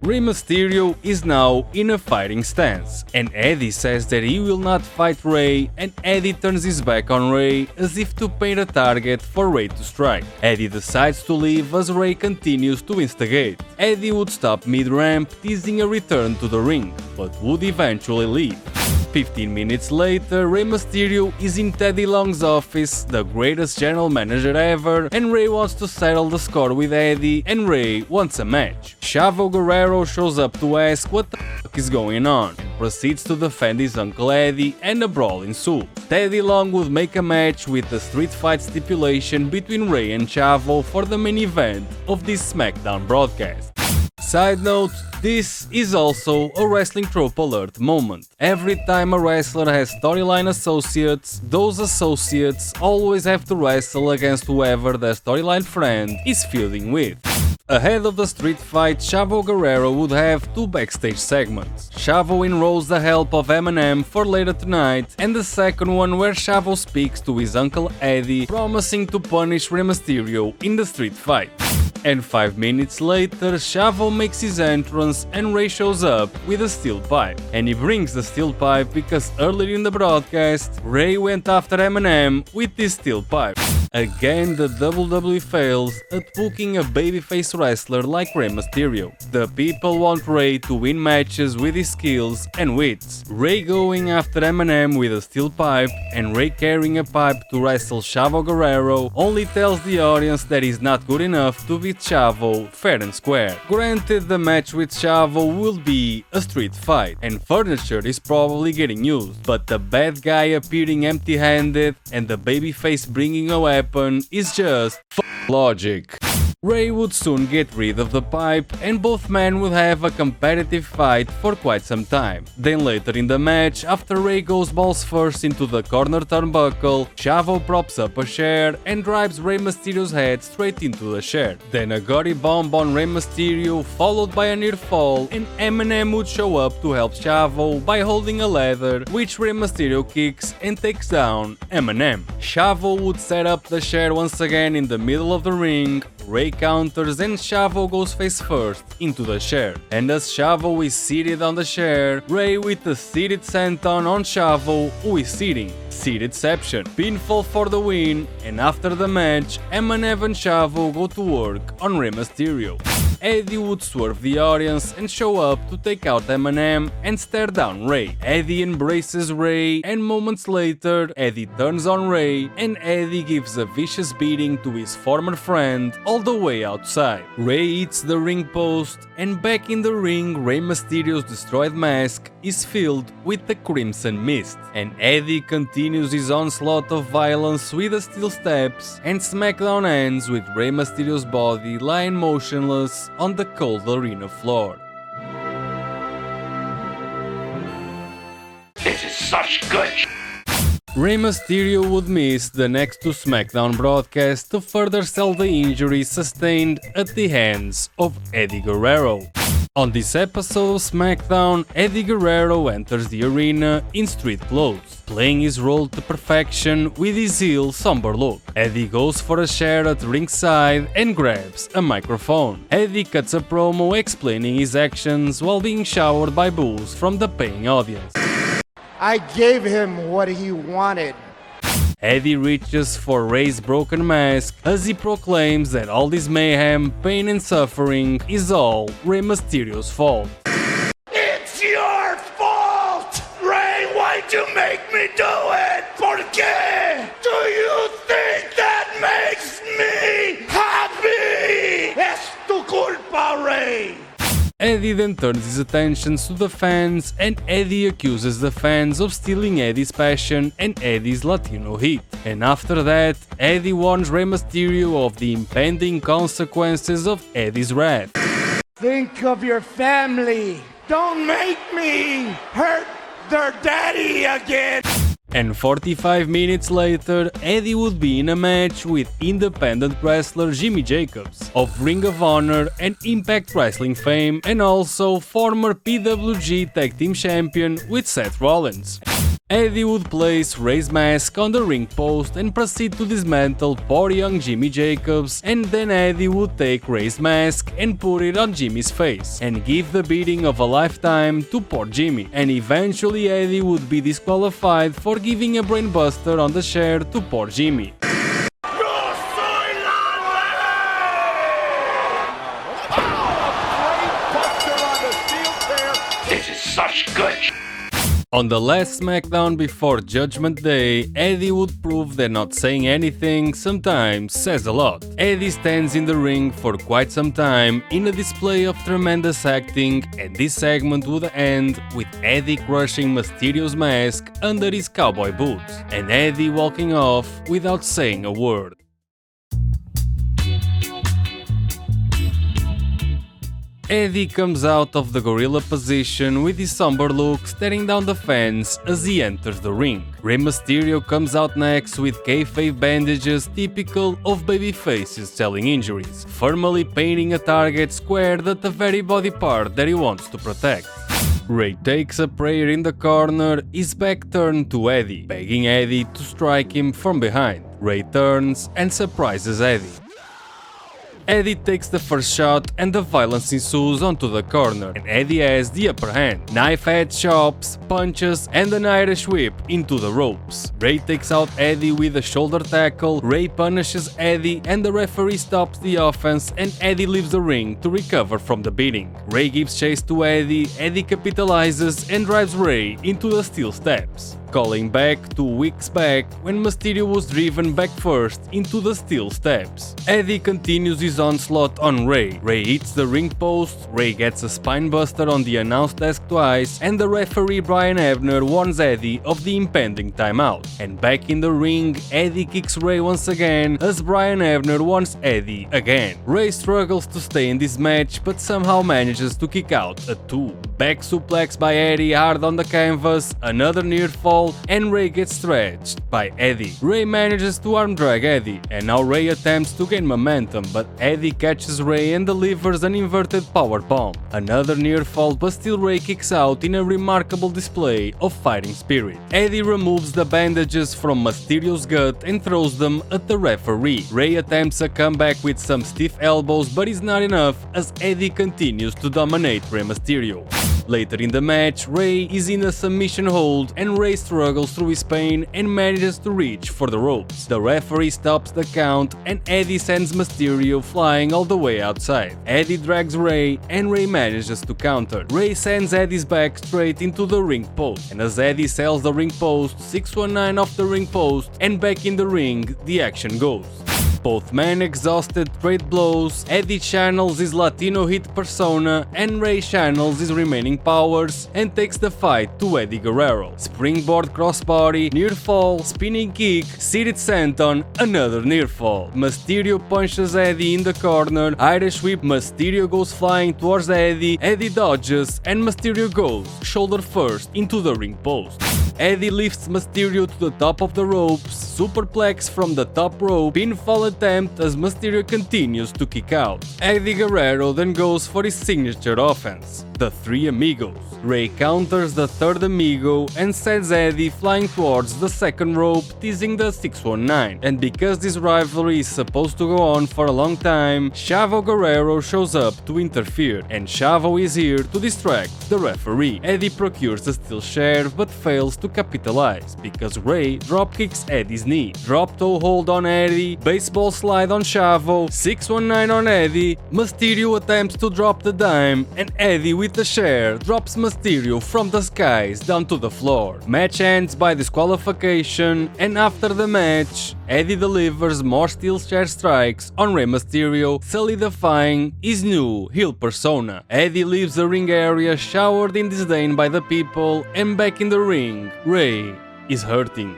Rey Mysterio is now in a fighting stance, and Eddie says that he will not fight Rey, and Eddie turns his back on Rey as if to paint a target for Rey to strike. Eddie decides to leave as Rey continues to instigate. Eddie would stop mid-ramp, teasing a return to the ring, but would eventually leave. 15 minutes later, Rey Mysterio is in Teddy Long's office, the greatest general manager ever, and Rey wants to settle the score with Eddie, and Rey wants a match. Chavo Guerrero shows up to ask what the fuck is going on, and proceeds to defend his uncle Eddie, and a brawl ensues. Teddy Long would make a match with a street fight stipulation between Rey and Chavo for the main event of this Smackdown broadcast. Side note, this is also a wrestling trope alert moment. Every time a wrestler has storyline associates, those associates always have to wrestle against whoever their storyline friend is feuding with. Ahead of the street fight, Chavo Guerrero would have two backstage segments. Chavo enrolls the help of M&M for later tonight, and the second one where Chavo speaks to his uncle Eddie, promising to punish Rey Mysterio in the street fight. And 5 minutes later, Chavo makes his entrance and Rey shows up with a steel pipe. And he brings the steel pipe because earlier in the broadcast, Rey went after M&M with this steel pipe. Again, the WWE fails at booking a babyface wrestler like Rey Mysterio. The people want Rey to win matches with his skills and wits. Rey going after Eminem with a steel pipe and Rey carrying a pipe to wrestle Chavo Guerrero only tells the audience that he's not good enough to beat Chavo fair and square. Granted, the match with Chavo will be a street fight and furniture is probably getting used, but the bad guy appearing empty-handed and the babyface bringing a weapon is just logic. Rey would soon get rid of the pipe and both men would have a competitive fight for quite some time. Then later in the match, after Rey goes balls first into the corner turnbuckle, Chavo props up a chair and drives Rey Mysterio's head straight into the chair. Then a gaudy bomb on Rey Mysterio followed by a near fall and Eminem would show up to help Chavo by holding a ladder, which Rey Mysterio kicks and takes down Eminem. Chavo would set up the chair once again in the middle of the ring. Rey counters and Chavo goes face first into the chair. And as Chavo is seated on the chair, Rey with a seated senton on Chavo, who is sitting. Seatedception. Pinfall for the win, and after the match, Eminem and Chavo go to work on Rey Mysterio. Eddie would swerve the audience and show up to take out Eminem and stare down Rey. Eddie embraces Rey and moments later Eddie turns on Rey and Eddie gives a vicious beating to his former friend all the way outside. Rey hits the ring post and back in the ring Rey Mysterio's destroyed mask is filled with the crimson mist and Eddie continues his onslaught of violence with the steel steps and Smackdown ends with Rey Mysterio's body lying motionless on the cold arena floor. This is such good sh**. Rey Mysterio would miss the next two Smackdown broadcasts to further sell the injuries sustained at the hands of Eddie Guerrero. On this episode of Smackdown, Eddie Guerrero enters the arena in street clothes, playing his role to perfection with his heel somber look. Eddie goes for a chair at ringside and grabs a microphone. Eddie cuts a promo explaining his actions while being showered by boos from the paying audience. I gave him what he wanted. Eddie reaches for Rey's broken mask as he proclaims that all this mayhem, pain and suffering is all Rey Mysterio's fault. It's your fault! Rey, why'd you make me do it? ¿Por qué? Do you think that makes me happy? Es tu culpa, Rey! Eddie then turns his attentions to the fans and Eddie accuses the fans of stealing Eddie's passion and Eddie's Latino heat. And after that, Eddie warns Rey Mysterio of the impending consequences of Eddie's wrath. Think of your family. Don't make me hurt their daddy again. And 45 minutes later, Eddie would be in a match with independent wrestler Jimmy Jacobs, of Ring of Honor and Impact Wrestling fame, and also former PWG Tag Team Champion with Seth Rollins. Eddie would place Rey's mask on the ring post and proceed to dismantle poor young Jimmy Jacobs, and then Eddie would take Rey's mask and put it on Jimmy's face and give the beating of a lifetime to poor Jimmy, and eventually Eddie would be disqualified for giving a brainbuster on the chair to poor Jimmy. This is such good sh**. On the last Smackdown before Judgment Day, Eddie would prove that not saying anything sometimes says a lot. Eddie stands in the ring for quite some time in a display of tremendous acting, and this segment would end with Eddie crushing Mysterio's mask under his cowboy boots, and Eddie walking off without saying a word. Eddie comes out of the gorilla position with his somber look, staring down the fans as he enters the ring. Rey Mysterio comes out next with kayfabe bandages typical of babyfaces selling injuries, firmly painting a target squared at the very body part that he wants to protect. Rey takes a prayer in the corner, his back turned to Eddie, begging Eddie to strike him from behind. Rey turns and surprises Eddie. Eddie takes the first shot and the violence ensues onto the corner, and Eddie has the upper hand. Knife-edge chops, punches, and an Irish whip into the ropes. Rey takes out Eddie with a shoulder tackle, Rey punishes Eddie, and the referee stops the offense, and Eddie leaves the ring to recover from the beating. Rey gives chase to Eddie, Eddie capitalizes and drives Rey into the steel steps. Calling back to weeks back when Mysterio was driven back first into the steel steps. Eddie continues his onslaught on Rey. Rey hits the ring post, Rey gets a spine buster on the announce desk twice, and the referee Brian Hebner warns Eddie of the impending timeout. And back in the ring, Eddie kicks Rey once again as Brian Hebner warns Eddie again. Rey struggles to stay in this match but somehow manages to kick out a 2. Back suplex by Eddie hard on the canvas, another near fall, and Rey gets stretched by Eddie. Rey manages to arm drag Eddie, and now Rey attempts to gain momentum, but Eddie catches Rey and delivers an inverted powerbomb. Another near fall, but still Rey kicks out in a remarkable display of fighting spirit. Eddie removes the bandages from Mysterio's gut and throws them at the referee. Rey attempts a comeback with some stiff elbows, but is not enough as Eddie continues to dominate Rey Mysterio. Later in the match, Rey is in a submission hold and Rey struggles through his pain and manages to reach for the ropes. The referee stops the count and Eddie sends Mysterio flying all the way outside. Eddie drags Rey and Rey manages to counter. Rey sends Eddie's back straight into the ring post, and as Eddie sells the ring post, 619 off the ring post, and back in the ring, the action goes. Both men exhausted trade blows, Eddie channels his Latino hit persona and Rey channels his remaining powers and takes the fight to Eddie Guerrero. Springboard crossbody, near fall, spinning kick, seated senton, another near fall. Mysterio punches Eddie in the corner, Irish whip, Mysterio goes flying towards Eddie, Eddie dodges and Mysterio goes shoulder first into the ring post. Eddie lifts Mysterio to the top of the ropes, superplex from the top rope, pinfall attempt as Mysterio continues to kick out. Eddie Guerrero then goes for his signature offense, the Three Amigos. Rey counters the third amigo and sends Eddie flying towards the second rope, teasing the 619. And because this rivalry is supposed to go on for a long time, Chavo Guerrero shows up to interfere, and Chavo is here to distract the referee. Eddie procures a steel chair but fails to capitalize because Rey dropkicks Eddie's knee. Drop toe hold on Eddie, baseball slide on Chavo, 619 on Eddie, Mysterio attempts to drop the dime, and Eddie with the chair drops Mysterio from the skies down to the floor. Match ends by disqualification, and after the match, Eddie delivers more steel chair strikes on Rey Mysterio, solidifying his new heel persona. Eddie leaves the ring area showered in disdain by the people, and back in the ring, Rey is hurting.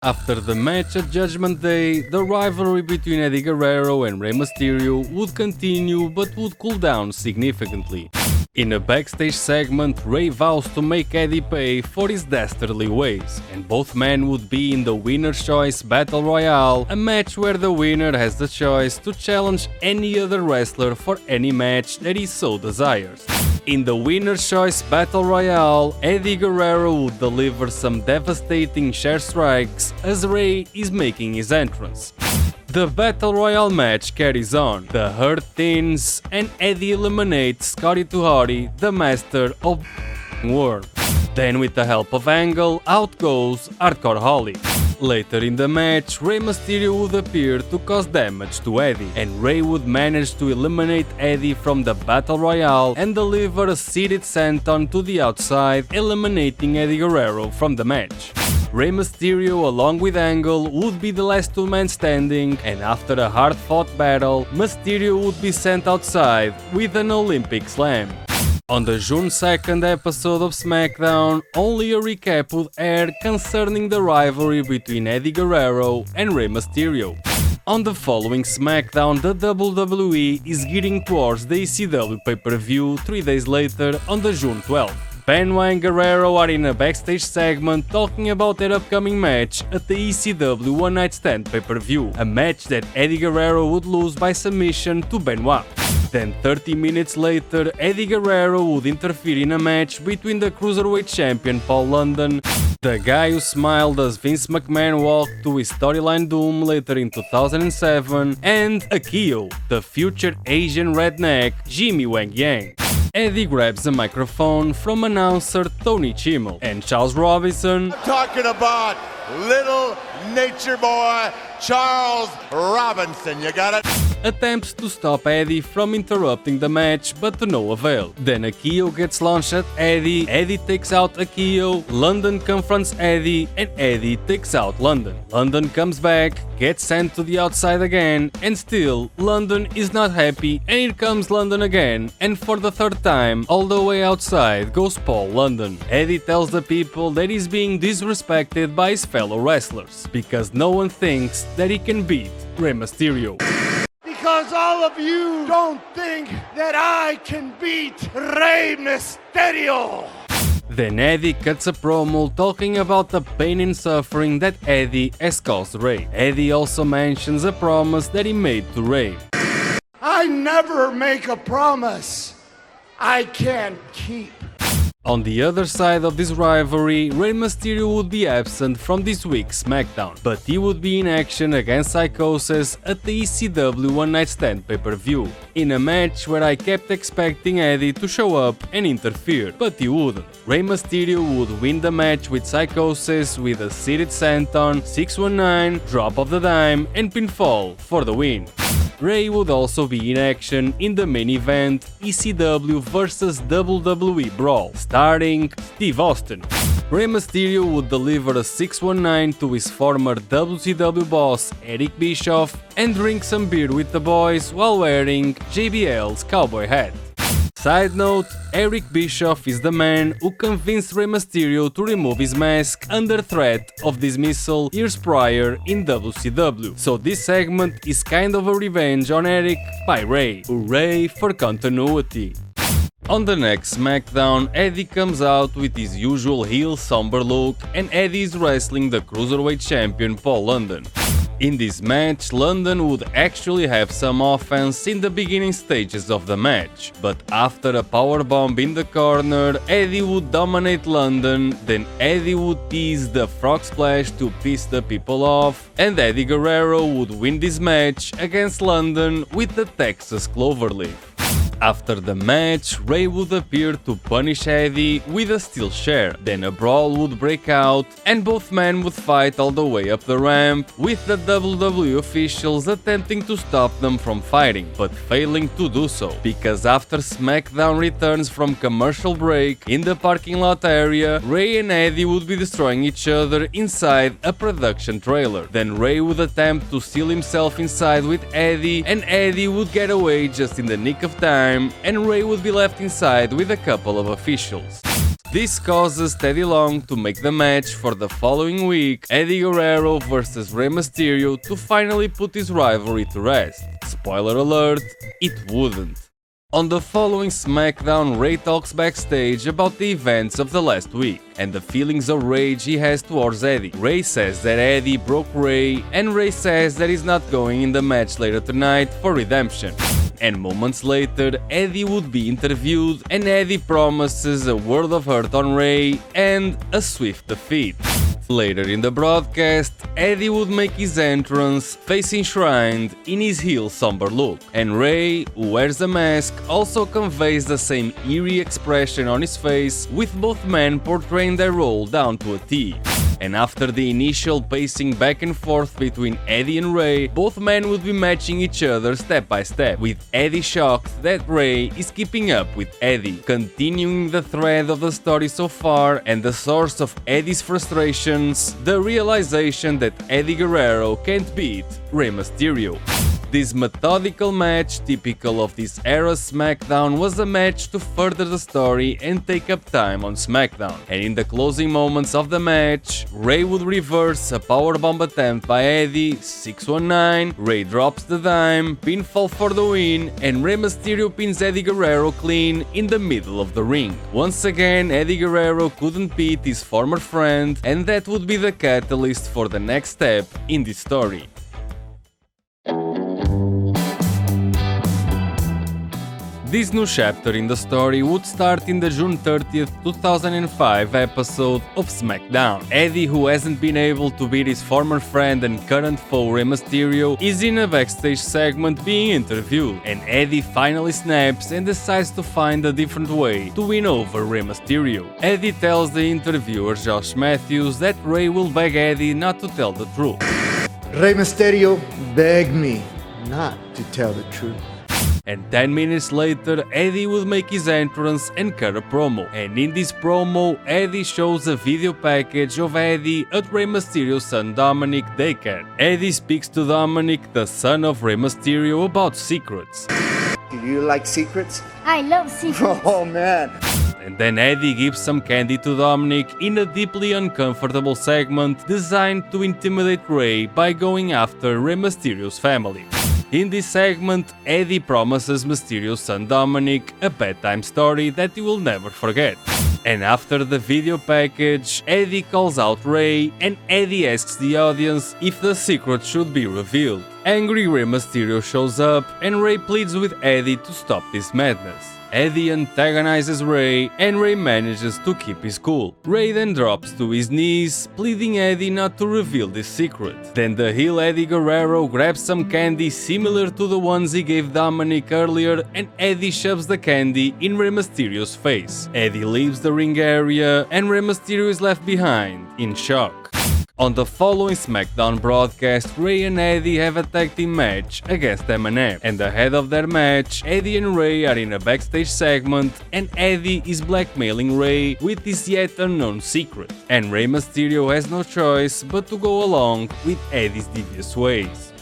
After the match at Judgment Day, the rivalry between Eddie Guerrero and Rey Mysterio would continue but would cool down significantly. In a backstage segment, Rey vows to make Eddie pay for his dastardly ways, and both men would be in the Winner's Choice Battle Royale, a match where the winner has the choice to challenge any other wrestler for any match that he so desires. In the Winner's Choice Battle Royale, Eddie Guerrero would deliver some devastating chair strikes as Rey is making his entrance. The Battle Royale match carries on, the herd thins, and Eddie eliminates Scotty 2 Hotty, the master of world. Then with the help of Angle, out goes Hardcore Holly. Later in the match, Rey Mysterio would appear to cause damage to Eddie, and Rey would manage to eliminate Eddie from the Battle Royale and deliver a seated senton to the outside, eliminating Eddie Guerrero from the match. Rey Mysterio along with Angle would be the last two men standing, and after a hard-fought battle, Mysterio would be sent outside with an Olympic slam. On the June 2nd episode of Smackdown, only a recap would air concerning the rivalry between Eddie Guerrero and Rey Mysterio. On the following Smackdown, the WWE is gearing towards the ECW pay-per-view 3 days later on the June 12th. Benoit and Guerrero are in a backstage segment talking about their upcoming match at the ECW One Night Stand pay-per-view, a match that Eddie Guerrero would lose by submission to Benoit. Then 30 minutes later, Eddie Guerrero would interfere in a match between the Cruiserweight Champion Paul London The guy who smiled as Vince McMahon walked to his storyline doom later in 2007, and Akio, the future Asian redneck Jimmy Wang Yang. Eddie grabs the microphone from announcer Tony Chimel, and Charles Robinson, talking about little nature boy Charles Robinson, you got it? Attempts to stop Eddie from interrupting the match, but to no avail. Then Akio gets launched at Eddie, Eddie takes out Akio, London confronts Eddie, and Eddie takes out London. London comes back, gets sent to the outside again, and still, London is not happy, and here comes London again, and for the third time, all the way outside goes Paul London. Eddie tells the people that he's being disrespected by his fellow wrestlers, because no one thinks that he can beat Rey Mysterio. Because all of you don't think that I can beat Rey Mysterio. Then Eddie cuts a promo talking about the pain and suffering that Eddie has caused Rey. Eddie also mentions a promise that he made to Rey. I never make a promise I can't keep. On the other side of this rivalry, Rey Mysterio would be absent from this week's Smackdown, but he would be in action against Psychosis at the ECW One Night Stand pay-per-view, in a match where I kept expecting Eddie to show up and interfere, but he wouldn't. Rey Mysterio would win the match with Psychosis with a seated senton, 619, drop of the dime, and pinfall for the win. Rey would also be in action in the main event ECW vs WWE Brawl, starring Steve Austin. Rey Mysterio would deliver a 619 to his former WCW boss Eric Bischoff and drink some beer with the boys while wearing JBL's cowboy hat. Side note, Eric Bischoff is the man who convinced Rey Mysterio to remove his mask under threat of dismissal years prior in WCW, so this segment is kind of a revenge on Eric by Rey. Hooray for continuity! On the next Smackdown, Eddie comes out with his usual heel somber look and Eddie is wrestling the Cruiserweight champion Paul London. In this match, London would actually have some offense in the beginning stages of the match, but after a powerbomb in the corner, Eddie would dominate London, then Eddie would tease the frog splash to piss the people off, and Eddie Guerrero would win this match against London with the Texas Cloverleaf. After the match, Rey would appear to punish Eddie with a steel chair, then a brawl would break out and both men would fight all the way up the ramp, with the WWE officials attempting to stop them from fighting, but failing to do so, because after SmackDown returns from commercial break in the parking lot area, Rey and Eddie would be destroying each other inside a production trailer. Then Rey would attempt to seal himself inside with Eddie, and Eddie would get away just in the nick of time, and Rey would be left inside with a couple of officials. This causes Teddy Long to make the match for the following week, Eddie Guerrero vs Rey Mysterio, to finally put his rivalry to rest. Spoiler alert, it wouldn't. On the following SmackDown, Rey talks backstage about the events of the last week and the feelings of rage he has towards Eddie. Rey says that Eddie broke Rey, and Rey says that he's not going in the match later tonight for redemption. And moments later, Eddie would be interviewed and Eddie promises a world of hurt on Rey and a swift defeat. Later in the broadcast, Eddie would make his entrance, face enshrined in his heel somber look, and Rey, who wears a mask, also conveys the same eerie expression on his face, with both men portraying their role down to a T. And after the initial pacing back and forth between Eddie and Rey, both men would be matching each other step by step, with Eddie shocked that Rey is keeping up with Eddie, continuing the thread of the story so far, and the source of Eddie's frustrations, the realization that Eddie Guerrero can't beat Rey Mysterio. This methodical match, typical of this era's SmackDown, was a match to further the story and take up time on SmackDown. And in the closing moments of the match, Rey would reverse a powerbomb attempt by Eddie, 619, Rey drops the dime, pinfall for the win, and Rey Mysterio pins Eddie Guerrero clean in the middle of the ring. Once again, Eddie Guerrero couldn't beat his former friend, and that would be the catalyst for the next step in this story. This new chapter in the story would start in the June 30th, 2005 episode of Smackdown. Eddie, who hasn't been able to beat his former friend and current foe Rey Mysterio, is in a backstage segment being interviewed, and Eddie finally snaps and decides to find a different way to win over Rey Mysterio. Eddie tells the interviewer Josh Matthews that Rey will beg Eddie not to tell the truth. Rey Mysterio begged me not to tell the truth. And 10 minutes later, Eddie would make his entrance and cut a promo. And in this promo, Eddie shows a video package of Eddie at Rey Mysterio's son Dominick daycare. Eddie speaks to Dominick, the son of Rey Mysterio, about secrets. Do you like secrets? I love secrets. Oh man. And then Eddie gives some candy to Dominick in a deeply uncomfortable segment designed to intimidate Rey by going after Rey Mysterio's family. In this segment, Eddie promises Mysterio's son Dominick a bedtime story that he will never forget. And after the video package, Eddie calls out Rey, and Eddie asks the audience if the secret should be revealed. Angry Rey Mysterio shows up, and Rey pleads with Eddie to stop this madness. Eddie antagonizes Rey, and Rey manages to keep his cool. Rey then drops to his knees, pleading Eddie not to reveal this secret. Then the heel Eddie Guerrero grabs some candy similar to the ones he gave Dominick earlier, and Eddie shoves the candy in Rey Mysterio's face. Eddie leaves the ring area, and Rey Mysterio is left behind, in shock. On the following SmackDown broadcast, Rey and Eddie have a tag team match against M&M, and ahead of their match, Eddie and Rey are in a backstage segment, and Eddie is blackmailing Rey with his yet unknown secret, and Rey Mysterio has no choice but to go along with Eddie's devious ways.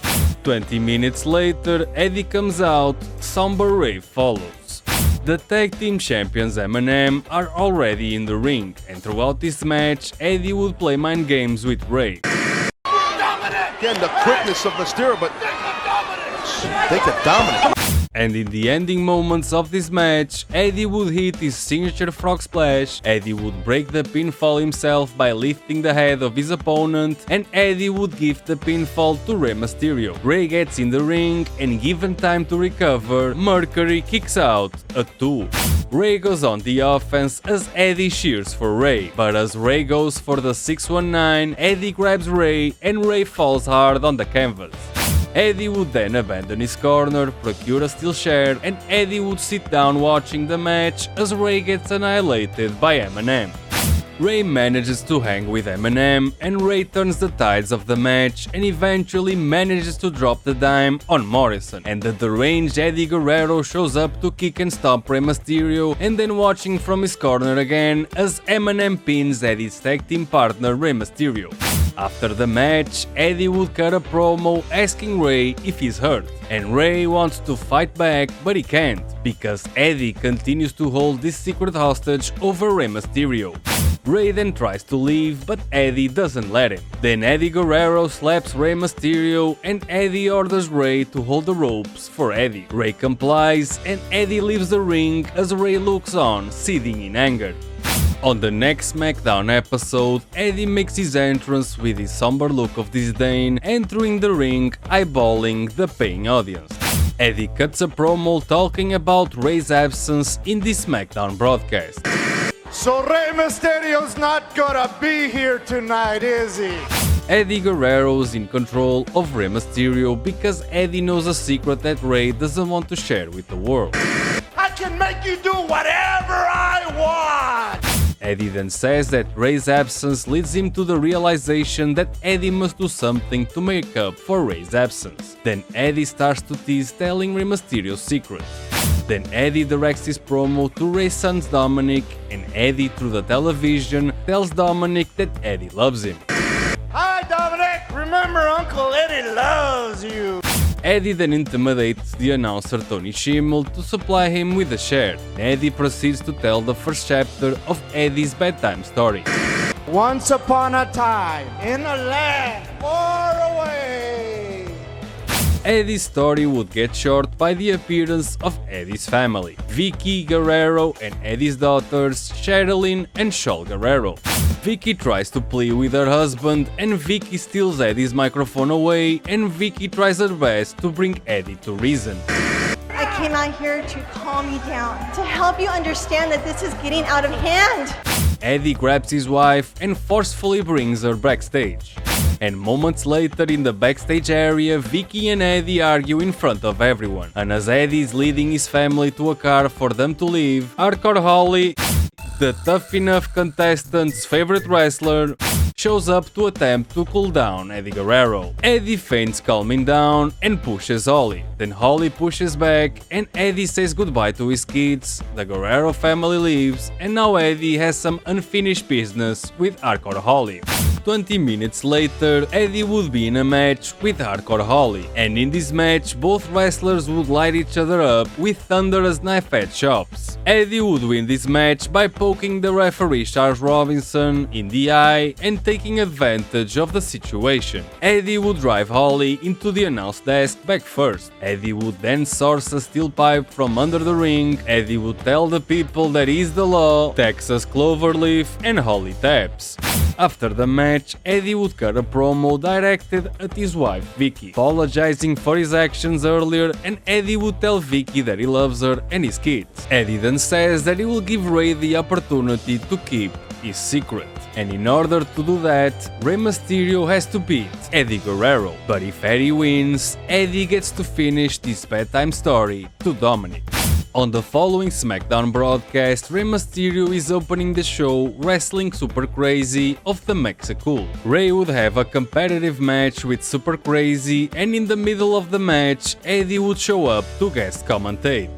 20 minutes later, Eddie comes out, somber Rey follows. The tag team champions M&M are already in the ring, and throughout this match, Eddie would play mind games with Rey. Again, the quickness of Mysterio, but think of Dominick. And in the ending moments of this match, Eddie would hit his signature frog splash, Eddie would break the pinfall himself by lifting the head of his opponent, and Eddie would give the pinfall to Rey Mysterio. Rey gets in the ring, and given time to recover, Mercury kicks out a 2. Rey goes on the offense as Eddie cheers for Rey, but as Rey goes for the 619, Eddie grabs Rey, and Rey falls hard on the canvas. Eddie would then abandon his corner, procure a steel chair, and Eddie would sit down watching the match as Rey gets annihilated by M&M. Rey manages to hang with M&M, and Rey turns the tides of the match and eventually manages to drop the dime on Morrison. And the deranged Eddie Guerrero shows up to kick and stomp Rey Mysterio, and then watching from his corner again as M&M pins Eddie's tag team partner Rey Mysterio. After the match, Eddie would cut a promo asking Rey if he's hurt, and Rey wants to fight back, but he can't, because Eddie continues to hold this secret hostage over Rey Mysterio. Rey then tries to leave, but Eddie doesn't let him. Then Eddie Guerrero slaps Rey Mysterio, and Eddie orders Rey to hold the ropes for Eddie. Rey complies, and Eddie leaves the ring as Rey looks on, seething in anger. On the next SmackDown episode, Eddie makes his entrance with his somber look of disdain, entering the ring, eyeballing the paying audience. Eddie cuts a promo talking about Rey's absence in this SmackDown broadcast. So Rey Mysterio's not gonna be here tonight, is he? Eddie Guerrero is in control of Rey Mysterio because Eddie knows a secret that Rey doesn't want to share with the world. I can make you do whatever I want! Eddie then says that Rey's absence leads him to the realization that Eddie must do something to make up for Rey's absence. Then Eddie starts to tease telling Rey Mysterio's secret. Then Eddie directs his promo to Rey's son Dominick, and Eddie through the television tells Dominick that Eddie loves him. Hi Dominick, remember Uncle Eddie loves you! Eddie then intimidates the announcer Tony Schimmel to supply him with a chair. Eddie proceeds to tell the first chapter of Eddie's bedtime story. Once upon a time, in a land far away. Eddie's story would get short by the appearance of Eddie's family, Vickie Guerrero and Eddie's daughters, Sherilyn and Shaul Guerrero. Vickie tries to plea with her husband, and Vickie steals Eddie's microphone away, and Vickie tries her best to bring Eddie to reason. I came out here to calm you down, to help you understand that this is getting out of hand. Eddie grabs his wife and forcefully brings her backstage. And moments later in the backstage area, Vickie and Eddie argue in front of everyone. And as Eddie is leading his family to a car for them to leave, Hardcore Holly, the tough enough contestant's favorite wrestler, shows up to attempt to cool down Eddie Guerrero. Eddie feigns calming down and pushes Holly. Then Holly pushes back and Eddie says goodbye to his kids, the Guerrero family leaves, and now Eddie has some unfinished business with Hardcore Holly. 20 minutes later, Eddie would be in a match with Hardcore Holly, and in this match both wrestlers would light each other up with thunderous knife-edge chops. Eddie would win this match by poking the referee Charles Robinson in the eye and taking advantage of the situation. Eddie would drive Holly into the announce desk back first. Eddie would then source a steel pipe from under the ring. Eddie would tell the people that he's the law, Texas Cloverleaf, and Holly taps. After the match, Eddie would cut a promo directed at his wife Vickie, apologizing for his actions earlier, and Eddie would tell Vickie that he loves her and his kids. Eddie then says that he will give Rey the opportunity to keep his secret. And in order to do that, Rey Mysterio has to beat Eddie Guerrero. But if Eddie wins, Eddie gets to finish this bedtime story to Dominick. On the following Smackdown broadcast, Rey Mysterio is opening the show Wrestling Supercrazy of the Mexico. Rey would have a competitive match with Supercrazy, and in the middle of the match, Eddie would show up to guest commentate.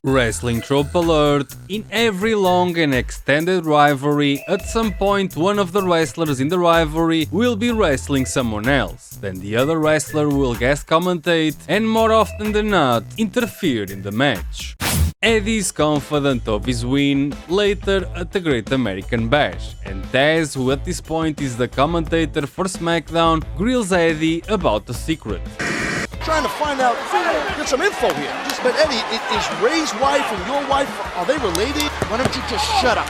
Wrestling trope alert: in every long and extended rivalry, at some point one of the wrestlers in the rivalry will be wrestling someone else. Then the other wrestler will guest commentate and more often than not interfere in the match. Eddie is confident of his win later at the Great American Bash, and Taz, who at this point is the commentator for Smackdown, grills Eddie about the secret. Trying to find out, get some info here. But Eddie, is Rey's wife and your wife, are they related? Why don't you just shut up?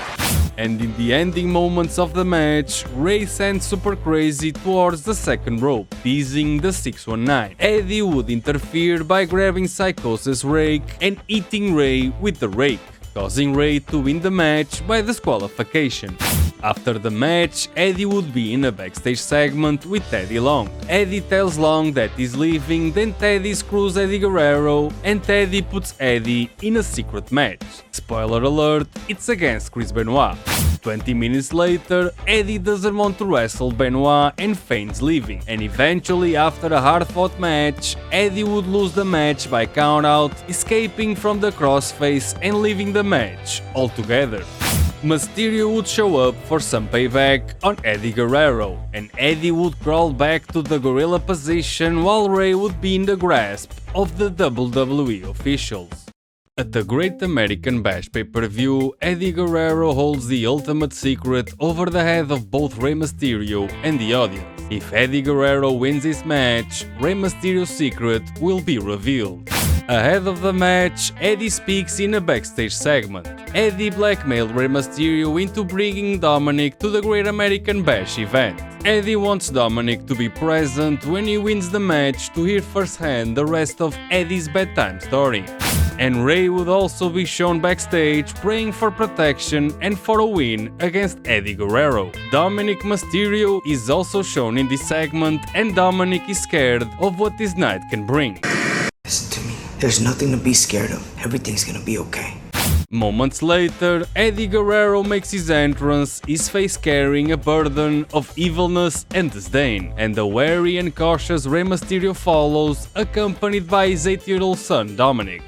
And in the ending moments of the match, Rey sends Supercrazy towards the second rope, teasing the 619. Eddie would interfere by grabbing Psychosis' rake and hitting Rey with the rake, causing Rey to win the match by disqualification. After the match, Eddie would be in a backstage segment with Teddy Long. Eddie tells Long that he's leaving, then Teddy screws Eddie Guerrero, and Teddy puts Eddie in a secret match. Spoiler alert, it's against Chris Benoit. 20 minutes later, Eddie doesn't want to wrestle Benoit and feigns leaving, and eventually after a hard-fought match, Eddie would lose the match by countout, escaping from the crossface and leaving the match altogether. Mysterio would show up for some payback on Eddie Guerrero, and Eddie would crawl back to the gorilla position while Rey would be in the grasp of the WWE officials. At the Great American Bash pay-per-view, Eddie Guerrero holds the ultimate secret over the head of both Rey Mysterio and the audience. If Eddie Guerrero wins this match, Rey Mysterio's secret will be revealed. Ahead of the match, Eddie speaks in a backstage segment. Eddie blackmailed Rey Mysterio into bringing Dominick to the Great American Bash event. Eddie wants Dominick to be present when he wins the match to hear firsthand the rest of Eddie's bedtime story. And Rey would also be shown backstage praying for protection and for a win against Eddie Guerrero. Dominick Mysterio is also shown in this segment, and Dominick is scared of what this night can bring. Listen to me, there's nothing to be scared of. Everything's gonna be okay. Moments later, Eddie Guerrero makes his entrance, his face carrying a burden of evilness and disdain, and the wary and cautious Rey Mysterio follows, accompanied by his 8-year-old son Dominick.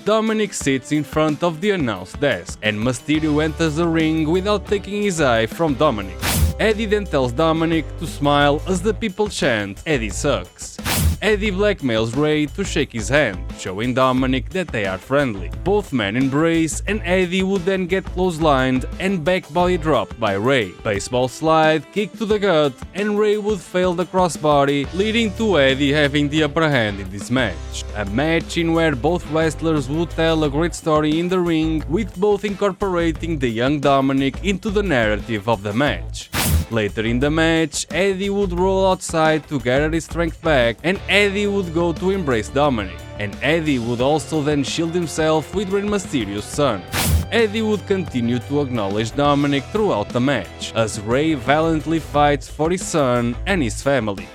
Dominick sits in front of the announce desk, and Mysterio enters the ring without taking his eye from Dominick. Eddie then tells Dominick to smile as the people chant "Eddie sucks." Eddie blackmails Rey to shake his hand, showing Dominick that they are friendly. Both men embrace, and Eddie would then get clotheslined and back body dropped by Rey. Baseball slide, kick to the gut, and Rey would fail the crossbody, leading to Eddie having the upper hand in this match. A match in where both wrestlers would tell a great story in the ring, with both incorporating the young Dominick into the narrative of the match. Later in the match, Eddie would roll outside to gather his strength back, and Eddie would go to embrace Dominick, and Eddie would also then shield himself with Rey Mysterio's son. Eddie would continue to acknowledge Dominick throughout the match, as Rey valiantly fights for his son and his family.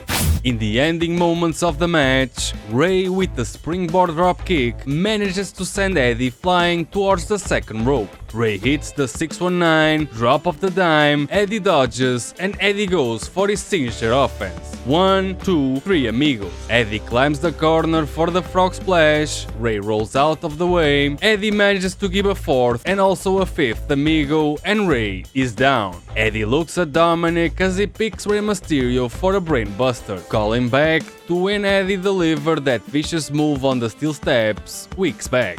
In the ending moments of the match, Rey, with the springboard dropkick, manages to send Eddie flying towards the second rope. Rey hits the 619, drop of the dime, Eddie dodges, and Eddie goes for his signature offense. 1, 2, 3 amigos. Eddie climbs the corner for the frog splash, Rey rolls out of the way, Eddie manages to give a fourth and also a fifth amigo, and Rey is down. Eddie looks at Dominick as he picks Rey Mysterio for a brainbuster, calling back to when Eddie delivered that vicious move on the steel steps weeks back.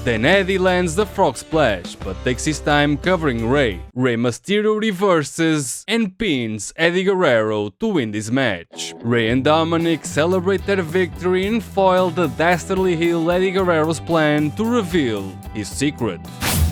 Then Eddie lands the frog splash, but takes his time covering Rey. Rey Mysterio reverses and pins Eddie Guerrero to win this match. Rey and Dominick celebrate their victory and foil the dastardly heel Eddie Guerrero's plan to reveal his secret.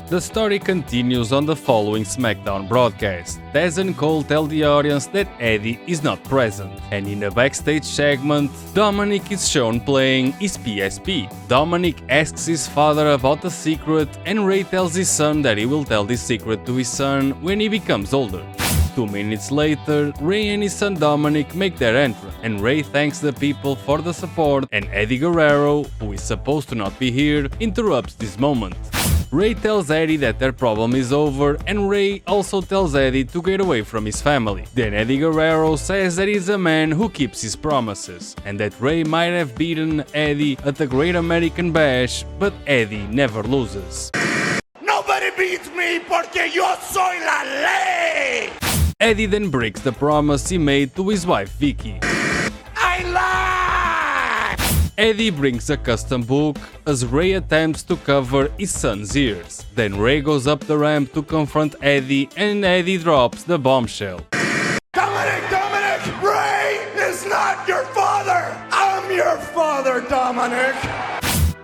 The story continues on the following Smackdown broadcast. Taz and Cole tell the audience that Eddie is not present, and in a backstage segment, Dominick is shown playing his PSP. Dominick asks his father about the secret, and Rey tells his son that he will tell this secret to his son when he becomes older. 2 minutes later, Rey and his son Dominick make their entrance, and Rey thanks the people for the support, and Eddie Guerrero, who is supposed to not be here, interrupts this moment. Rey tells Eddie that their problem is over, and Rey also tells Eddie to get away from his family. Then Eddie Guerrero says that he's a man who keeps his promises, and that Rey might have beaten Eddie at the Great American Bash, but Eddie never loses. Nobody beats me porque yo soy la ley! Eddie then breaks the promise he made to his wife Vickie. I lie! Eddie brings a custom book as Rey attempts to cover his son's ears. Then Rey goes up the ramp to confront Eddie, and Eddie drops the bombshell. Dominick! Rey is not your father! I'm your father, Dominick!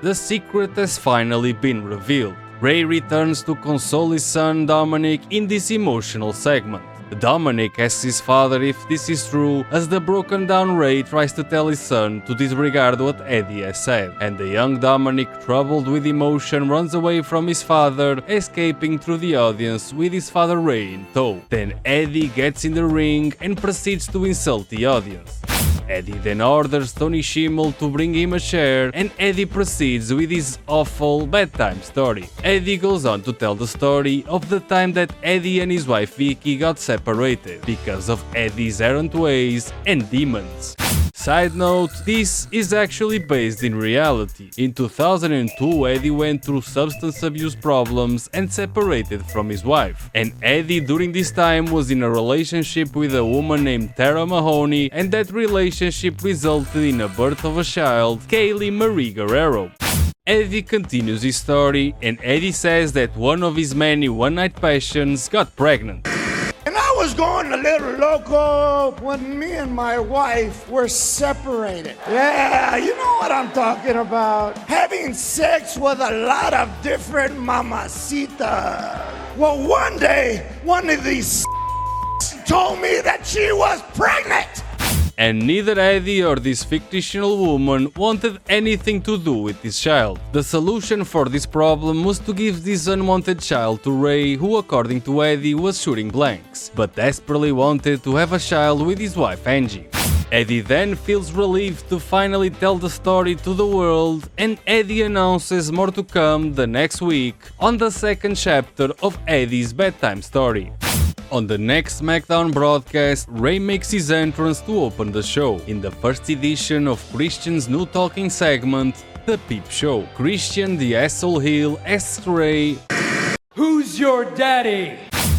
The secret has finally been revealed. Rey returns to console his son Dominick in this emotional segment. Dominick asks his father if this is true, as the broken down Rey tries to tell his son to disregard what Eddie has said, and the young Dominick, troubled with emotion, runs away from his father, escaping through the audience with his father Rey in tow. Then Eddie gets in the ring and proceeds to insult the audience. Eddie then orders Tony Schimmel to bring him a chair, and Eddie proceeds with his awful bedtime story. Eddie goes on to tell the story of the time that Eddie and his wife Vickie got separated because of Eddie's errant ways and demons. Side note, this is actually based in reality. In 2002, Eddie went through substance abuse problems and separated from his wife. And Eddie during this time was in a relationship with a woman named Tara Mahoney, and that relationship resulted in the birth of a child, Kaylee Marie Guerrero. Eddie continues his story, and Eddie says that one of his many one-night passions got pregnant. And I was going a little loco when me and my wife were separated. Yeah, you know what I'm talking about. Having sex with a lot of different mamacitas. Well, one day, one of these told me that she was pregnant. And neither Eddie or this fictional woman wanted anything to do with this child. The solution for this problem was to give this unwanted child to Rey, who according to Eddie was shooting blanks, but desperately wanted to have a child with his wife Angie. Eddie then feels relieved to finally tell the story to the world, and Eddie announces more to come the next week on the second chapter of Eddie's bedtime story. On the next Smackdown broadcast, Rey makes his entrance to open the show, in the first edition of Christian's new talking segment, The Peep Show. Christian, the asshole heel, asks Rey, "Who's your daddy?"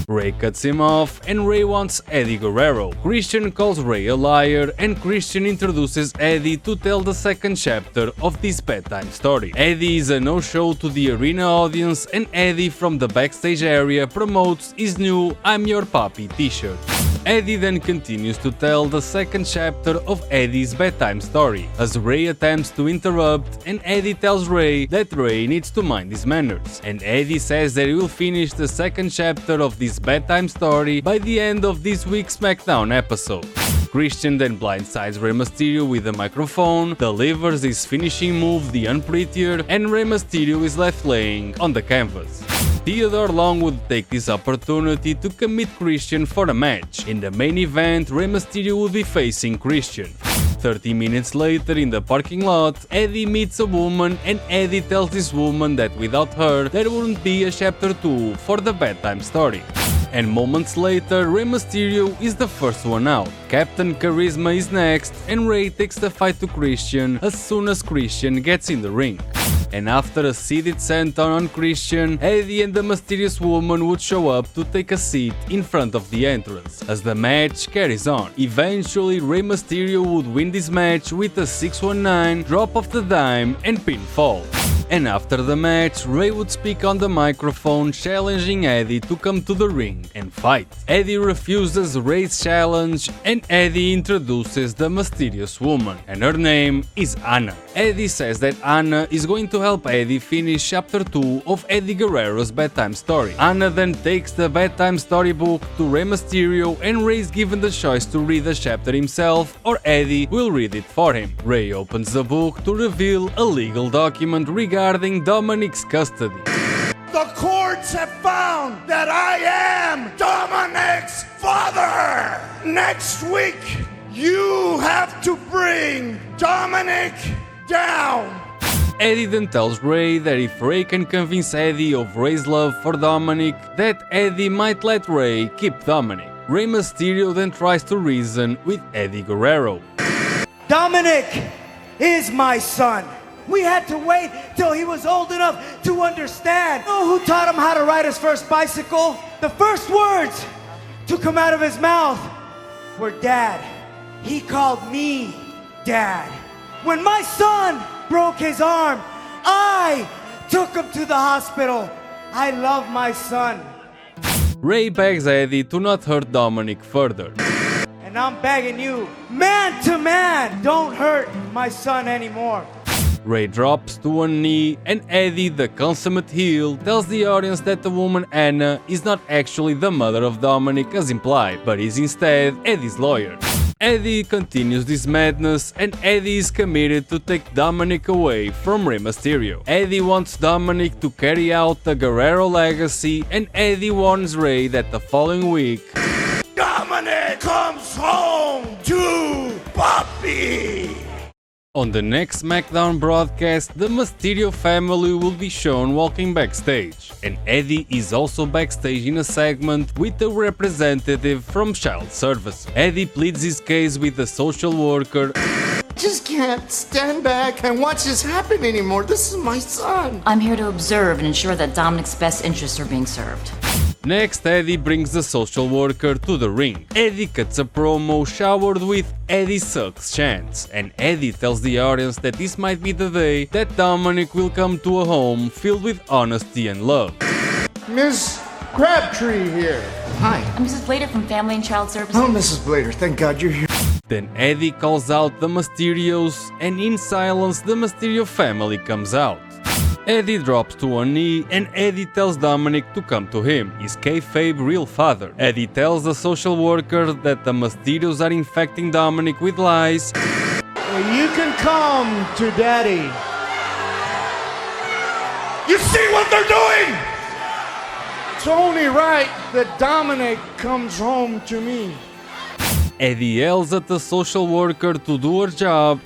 Rey cuts him off, and Rey wants Eddie Guerrero. Christian calls Rey a liar, and Christian introduces Eddie to tell the second chapter of this bedtime story. Eddie is a no-show to the arena audience, and Eddie from the backstage area promotes his new I'm Your Papi t-shirt. Eddie then continues to tell the second chapter of Eddie's bedtime story, as Rey attempts to interrupt, and Eddie tells Rey that Rey needs to mind his manners, and Eddie says that he will finish the second chapter of this bedtime story by the end of this week's SmackDown episode. Christian then blindsides Rey Mysterio with a microphone, delivers his finishing move, the Unprettier, and Rey Mysterio is left laying on the canvas. Theodore Long would take this opportunity to commit Christian for a match. In the main event, Rey Mysterio would be facing Christian. 30 minutes later, in the parking lot, Eddie meets a woman and Eddie tells this woman that without her, there wouldn't be a chapter 2 for the bedtime story. And moments later, Rey Mysterio is the first one out. Captain Charisma is next, and Rey takes the fight to Christian as soon as Christian gets in the ring. And after a seated senton on Christian, Eddie and the mysterious woman would show up to take a seat in front of the entrance, as the match carries on. Eventually, Rey Mysterio would win this match with a 619, drop of the dime, and pinfall. And after the match, Rey would speak on the microphone challenging Eddie to come to the ring and fight. Eddie refuses Rey's challenge and Eddie introduces the mysterious woman, and her name is Anna. Eddie says that Anna is going to help Eddie finish chapter 2 of Eddie Guerrero's bedtime story. Anna then takes the bedtime storybook to Rey Mysterio and Rey is given the choice to read the chapter himself or Eddie will read it for him. Rey opens the book to reveal a legal document regarding Dominick's custody. The courts have found that I am Dominick's father! Next week, you have to bring Dominick down! Eddie then tells Rey that if Rey can convince Eddie of Rey's love for Dominick, that Eddie might let Rey keep Dominick. Rey Mysterio then tries to reason with Eddie Guerrero. Dominick is my son. We had to wait till he was old enough to understand. You know who taught him how to ride his first bicycle? The first words to come out of his mouth were Dad. He called me Dad. When my son broke his arm, I took him to the hospital. I love my son. Rey begs Eddie to not hurt Dominick further. And I'm begging you, man to man, don't hurt my son anymore. Rey drops to one knee and Eddie, the consummate heel, tells the audience that the woman Anna is not actually the mother of Dominick as implied, but is instead Eddie's lawyer. Eddie continues this madness and Eddie is committed to take Dominick away from Rey Mysterio. Eddie wants Dominick to carry out the Guerrero legacy and Eddie warns Rey that the following week Dominick comes home to Papi! On the next Smackdown broadcast, the Mysterio family will be shown walking backstage, and Eddie is also backstage in a segment with a representative from Child Service. Eddie pleads his case with the social worker. Just can't stand back and watch this happen anymore. This is my son. I'm here to observe and ensure that Dominick's best interests are being served. Next, Eddie brings the social worker to the ring. Eddie cuts a promo showered with Eddie sucks chants, and Eddie tells the audience that this might be the day that Dominick will come to a home filled with honesty and love. Miss Crabtree here. Hi. I'm Mrs. Blader from Family and Child Services. Oh, Mrs. Blader, thank God you're here. Then Eddie calls out the Mysterios, and in silence the Mysterio family comes out. Eddie drops to one knee and Eddie tells Dominick to come to him, his kayfabe real father. Eddie tells the social worker that the Mysterios are infecting Dominick with lies. Well, you can come to Daddy. You see what they're doing? It's only right that Dominick comes home to me. Eddie yells at the social worker to do her job.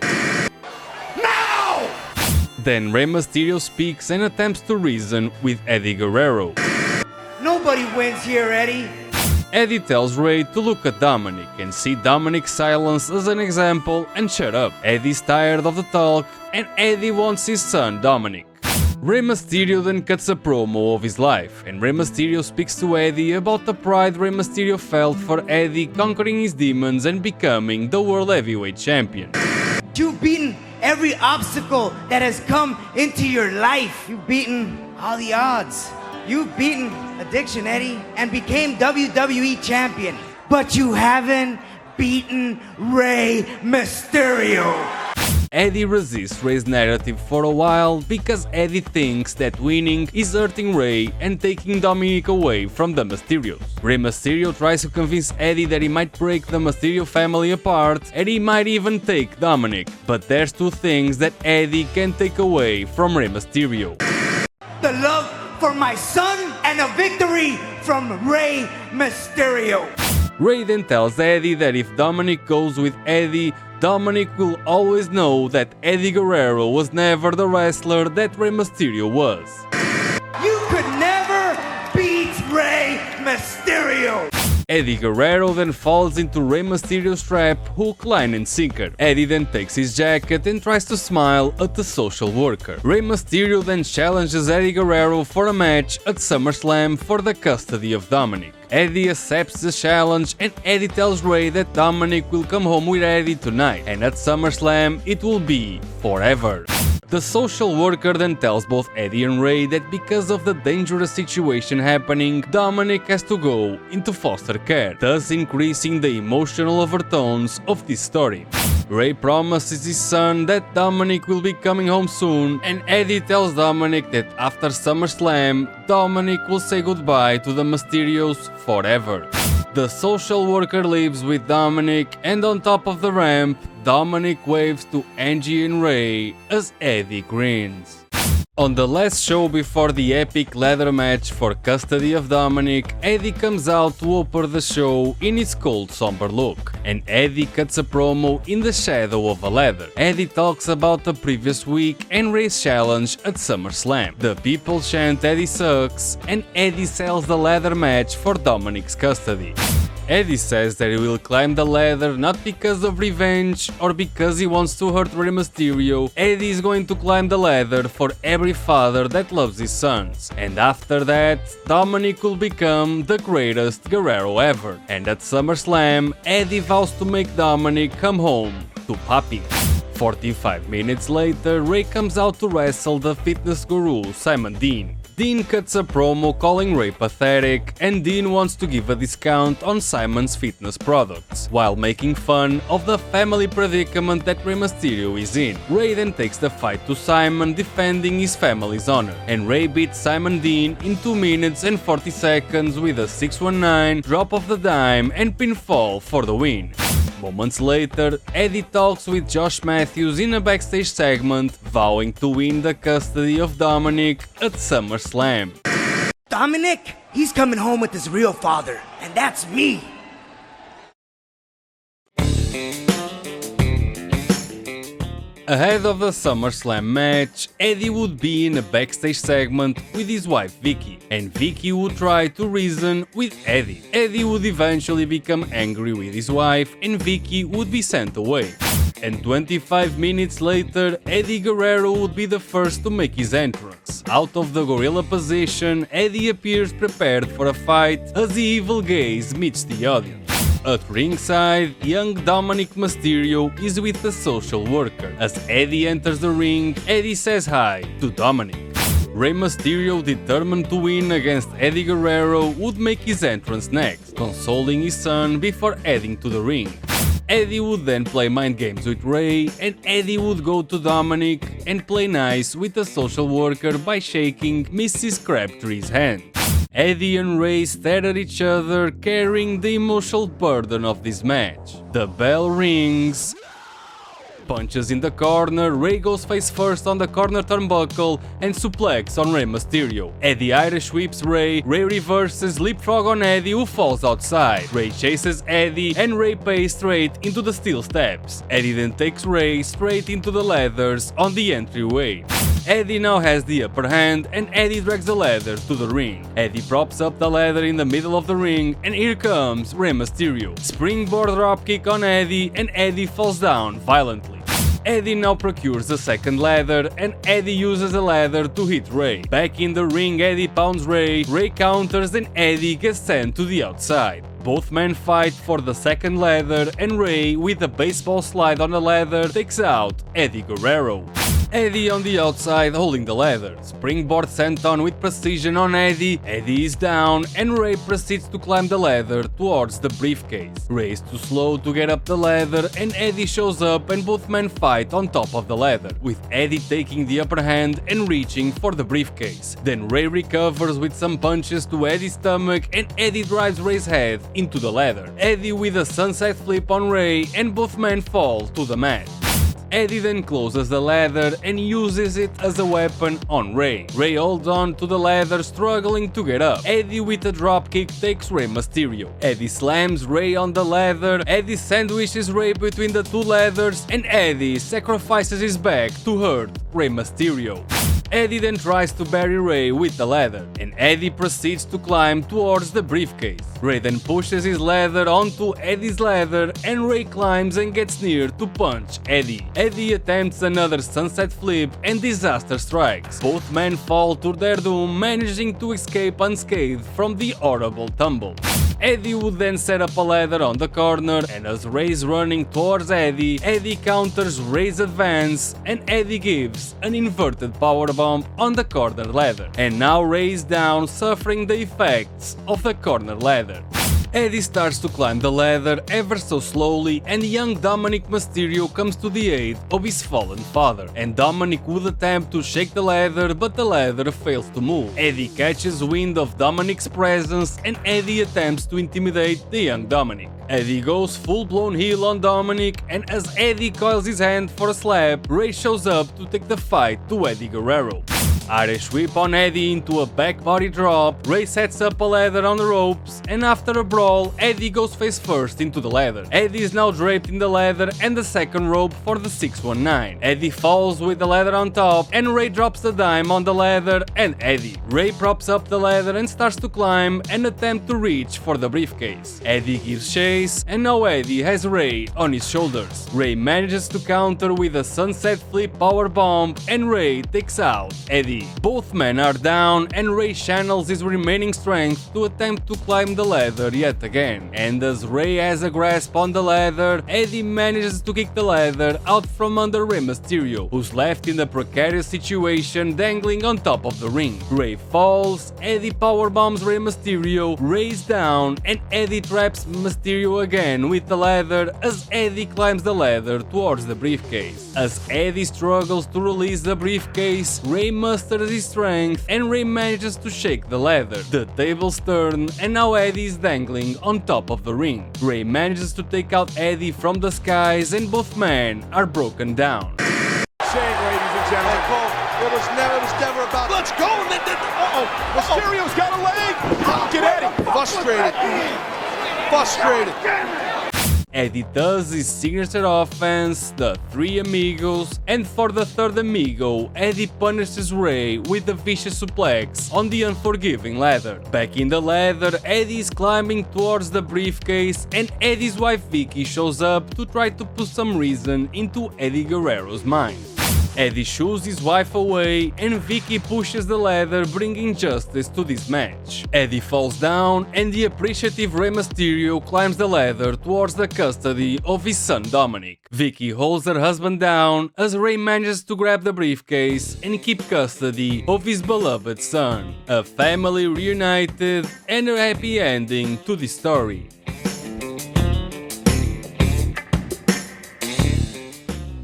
Then Rey Mysterio speaks and attempts to reason with Eddie Guerrero. Nobody wins here, Eddie. Eddie tells Rey to look at Dominick and see Dominick's silence as an example and shut up. Eddie's tired of the talk and Eddie wants his son Dominick. Rey Mysterio then cuts a promo of his life and Rey Mysterio speaks to Eddie about the pride Rey Mysterio felt for Eddie conquering his demons and becoming the World Heavyweight Champion. You've beaten every obstacle that has come into your life. You've beaten all the odds. You've beaten addiction, Eddie, and became WWE Champion. But you haven't beaten Rey Mysterio. Eddie resists Rey's narrative for a while because Eddie thinks that winning is hurting Rey and taking Dominick away from the Mysterios. Rey Mysterio tries to convince Eddie that he might break the Mysterio family apart and he might even take Dominick, but there's two things that Eddie can take away from Rey Mysterio. The love for my son and a victory from Rey Mysterio. Rey then tells Eddie that if Dominick goes with Eddie, Dominick will always know that Eddie Guerrero was never the wrestler that Rey Mysterio was. You could never beat Rey Mysterio! Eddie Guerrero then falls into Rey Mysterio's trap, hook, line and sinker. Eddie then takes his jacket and tries to smile at the social worker. Rey Mysterio then challenges Eddie Guerrero for a match at SummerSlam for the custody of Dominick. Eddie accepts the challenge and Eddie tells Rey that Dominick will come home with Eddie tonight, and at SummerSlam it will be forever. The social worker then tells both Eddie and Rey that because of the dangerous situation happening, Dominick has to go into foster care, thus increasing the emotional overtones of this story. Rey promises his son that Dominick will be coming home soon, and Eddie tells Dominick that after SummerSlam, Dominick will say goodbye to the Mysterios forever. The social worker leaves with Dominick, and on top of the ramp, Dominick waves to Angie and Rey as Eddie grins. On the last show before the epic ladder match for custody of Dominick, Eddie comes out to open the show in his cold, somber look, and Eddie cuts a promo in the shadow of a ladder. Eddie talks about the previous week and Rey's challenge at SummerSlam. The people chant Eddie sucks, and Eddie sells the ladder match for Dominick's custody. Eddie says that he will climb the ladder not because of revenge or because he wants to hurt Rey Mysterio. Eddie is going to climb the ladder for every father that loves his sons. And after that, Dominick will become the greatest Guerrero ever. And at SummerSlam, Eddie vows to make Dominick come home to Papi. 45 minutes later, Rey comes out to wrestle the fitness guru Simon Dean. Dean cuts a promo calling Rey pathetic, and Dean wants to give a discount on Simon's fitness products, while making fun of the family predicament that Rey Mysterio is in. Rey then takes the fight to Simon, defending his family's honor, and Rey beats Simon Dean in 2 minutes and 40 seconds with a 619, drop of the dime and pinfall for the win. Moments later, Eddie talks with Josh Matthews in a backstage segment, vowing to win the custody of Dominick at SummerSlam. Dominick, he's coming home with his real father, and that's me. Ahead of the SummerSlam match, Eddie would be in a backstage segment with his wife Vickie, and Vickie would try to reason with Eddie. Eddie would eventually become angry with his wife, and Vickie would be sent away. And 25 minutes later, Eddie Guerrero would be the first to make his entrance. Out of the gorilla position, Eddie appears prepared for a fight as the evil gaze meets the audience. At ringside, young Dominick Mysterio is with the social worker. As Eddie enters the ring, Eddie says hi to Dominick. Rey Mysterio, determined to win against Eddie Guerrero, would make his entrance next, consoling his son before heading to the ring. Eddie would then play mind games with Rey, and Eddie would go to Dominick and play nice with the social worker by shaking Mrs. Crabtree's hand. Eddie and Rey stare at each other, carrying the emotional burden of this match. The bell rings. Punches in the corner, Rey goes face first on the corner turnbuckle and suplex on Rey Mysterio. Eddie Irish whips Rey reverses leapfrog on Eddie, who falls outside. Rey chases Eddie and Rey pays straight into the steel steps. Eddie then takes Rey straight into the ladders on the entryway. Eddie now has the upper hand and Eddie drags the ladder to the ring. Eddie props up the ladder in the middle of the ring, and here comes Rey Mysterio. Springboard dropkick on Eddie, and Eddie falls down violently. Eddie now procures a second ladder, and Eddie uses the ladder to hit Rey. Back in the ring, Eddie pounds Rey counters, and Eddie gets sent to the outside. Both men fight for the second ladder, and Rey, with a baseball slide on the ladder, takes out Eddie Guerrero. Eddie on the outside holding the ladder. Springboard senton with precision on Eddie. Eddie is down and Rey proceeds to climb the ladder towards the briefcase. Rey is too slow to get up the ladder and Eddie shows up and both men fight on top of the ladder, with Eddie taking the upper hand and reaching for the briefcase. Then Rey recovers with some punches to Eddie's stomach and Eddie drives Rey's head into the ladder. Eddie with a sunset flip on Rey and both men fall to the mat. Eddie then closes the ladder and uses it as a weapon on Rey. Rey holds on to the ladder, struggling to get up. Eddie with a dropkick takes Rey Mysterio. Eddie slams Rey on the ladder, Eddie sandwiches Rey between the two ladders, and Eddie sacrifices his back to hurt Rey Mysterio. Eddie then tries to bury Rey with the ladder, and Eddie proceeds to climb towards the briefcase. Rey then pushes his ladder onto Eddie's ladder, and Rey climbs and gets near to punch Eddie. Eddie attempts another sunset flip, and disaster strikes. Both men fall to their doom, managing to escape unscathed from the horrible tumble. Eddie would then set up a ladder on the corner, and as Rey's running towards Eddie, Eddie counters Rey's advance, and Eddie gives an inverted powerbomb on the corner ladder. And now Rey is down, suffering the effects of the corner ladder. Eddie starts to climb the ladder ever so slowly, and young Dominick Mysterio comes to the aid of his fallen father, and Dominick would attempt to shake the ladder, but the ladder fails to move. Eddie catches wind of Dominick's presence, and Eddie attempts to intimidate the young Dominick. Eddie goes full-blown heel on Dominick, and as Eddie coils his hand for a slap, Rey shows up to take the fight to Eddie Guerrero. Irish whip on Eddie into a back body drop, Rey sets up a ladder on the ropes, and after a brawl, Eddie goes face first into the ladder. Eddie is now draped in the ladder and the second rope for the 619. Eddie falls with the ladder on top, and Rey drops the dime on the ladder and Eddie. Rey props up the ladder and starts to climb and attempt to reach for the briefcase. Eddie gives chase, and now Eddie has Rey on his shoulders. Rey manages to counter with a sunset flip power bomb, and Rey takes out Eddie. Both men are down, and Rey channels his remaining strength to attempt to climb the ladder yet again. And as Rey has a grasp on the ladder, Eddie manages to kick the ladder out from under Rey Mysterio, who's left in a precarious situation dangling on top of the ring. Rey falls, Eddie powerbombs Rey Mysterio, Rey's down, and Eddie traps Mysterio again with the ladder as Eddie climbs the ladder towards the briefcase. As Eddie struggles to release the briefcase, Rey musters his strength, and Rey manages to shake the ladder. The tables turn, and now Eddie is dangling on top of the ring. Rey manages to take out Eddie from the skies, and both men are broken down. Shane, ladies and gentlemen. It was never about. Let's go! Mysterio's got a leg! Get Eddie! Frustrated. Eddie does his signature offense, the Three Amigos, and for the third amigo, Eddie punishes Rey with a vicious suplex on the unforgiving ladder. Back in the ladder, Eddie is climbing towards the briefcase, and Eddie's wife Vickie shows up to try to put some reason into Eddie Guerrero's mind. Eddie shoos his wife away, and Vickie pushes the ladder, bringing justice to this match. Eddie falls down, and the appreciative Rey Mysterio climbs the ladder towards the custody of his son Dominick. Vickie holds her husband down as Rey manages to grab the briefcase and keep custody of his beloved son. A family reunited, and a happy ending to the story.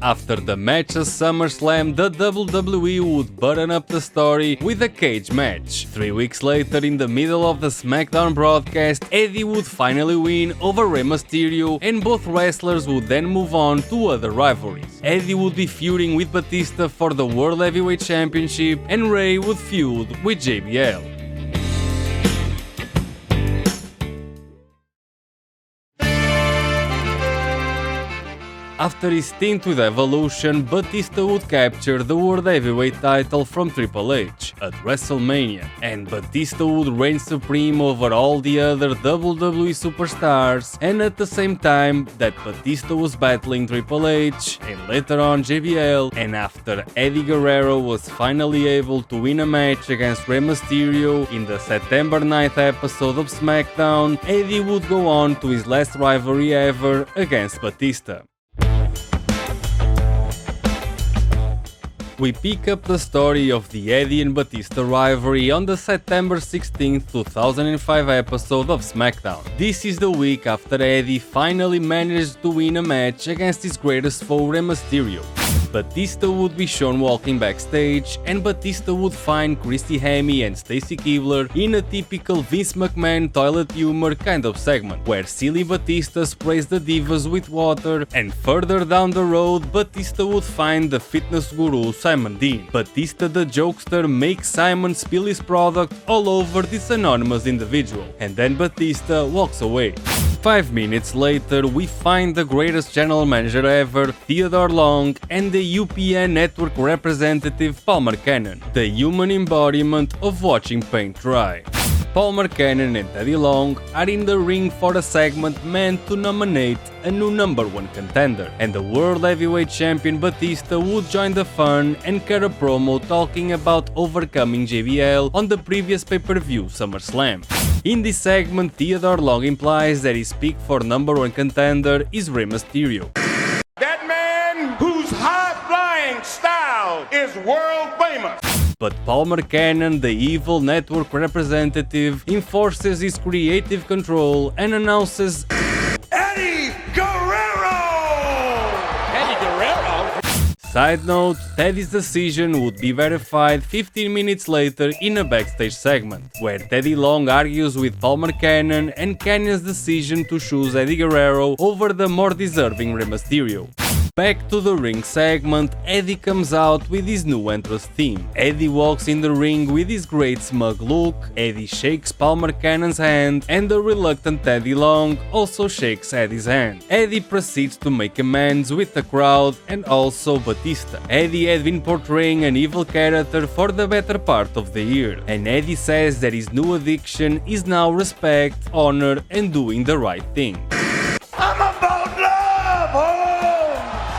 After the match at SummerSlam, the WWE would button up the story with a cage match. 3 weeks later, in the middle of the Smackdown broadcast, Eddie would finally win over Rey Mysterio, and both wrestlers would then move on to other rivalries. Eddie would be feuding with Batista for the World Heavyweight Championship, and Rey would feud with JBL. After his stint with Evolution, Batista would capture the World Heavyweight title from Triple H at Wrestlemania, and Batista would reign supreme over all the other WWE superstars, and at the same time that Batista was battling Triple H, and later on JBL, and after Eddie Guerrero was finally able to win a match against Rey Mysterio in the September 9th episode of Smackdown, Eddie would go on to his last rivalry ever against Batista. We pick up the story of the Eddie and Batista rivalry on the September 16, 2005 episode of Smackdown. This is the week after Eddie finally managed to win a match against his greatest foe, Rey Mysterio. Batista would be shown walking backstage, and Batista would find Christy Hemme and Stacy Keibler in a typical Vince McMahon toilet humor kind of segment, where silly Batista sprays the divas with water, and further down the road Batista would find the fitness guru Simon Dean. Batista the jokester makes Simon spill his product all over this anonymous individual, and then Batista walks away. 5 minutes later, we find the greatest general manager ever, Theodore Long, and the UPN network representative Palmer Cannon, the human embodiment of watching paint dry. Palmer Cannon and Teddy Long are in the ring for a segment meant to nominate a new #1 contender, and the World Heavyweight Champion Batista would join the fun and cut a promo talking about overcoming JBL on the previous pay-per-view SummerSlam. In this segment, Theodore Long implies that his pick for #1 contender is Rey Mysterio. That man whose high-flying style is world famous. But Palmer Cannon, the evil network representative, enforces his creative control and announces Eddie Guerrero! Eddie Guerrero? Side note, Teddy's decision would be verified 15 minutes later in a backstage segment, where Teddy Long argues with Palmer Cannon and Cannon's decision to choose Eddie Guerrero over the more deserving Rey Mysterio. Back to the ring segment, Eddie comes out with his new entrance theme. Eddie walks in the ring with his great smug look, Eddie shakes Palmer Cannon's hand, and the reluctant Teddy Long also shakes Eddie's hand. Eddie proceeds to make amends with the crowd and also Batista. Eddie had been portraying an evil character for the better part of the year, and Eddie says that his new addiction is now respect, honor, and doing the right thing. I'm about love! Oh!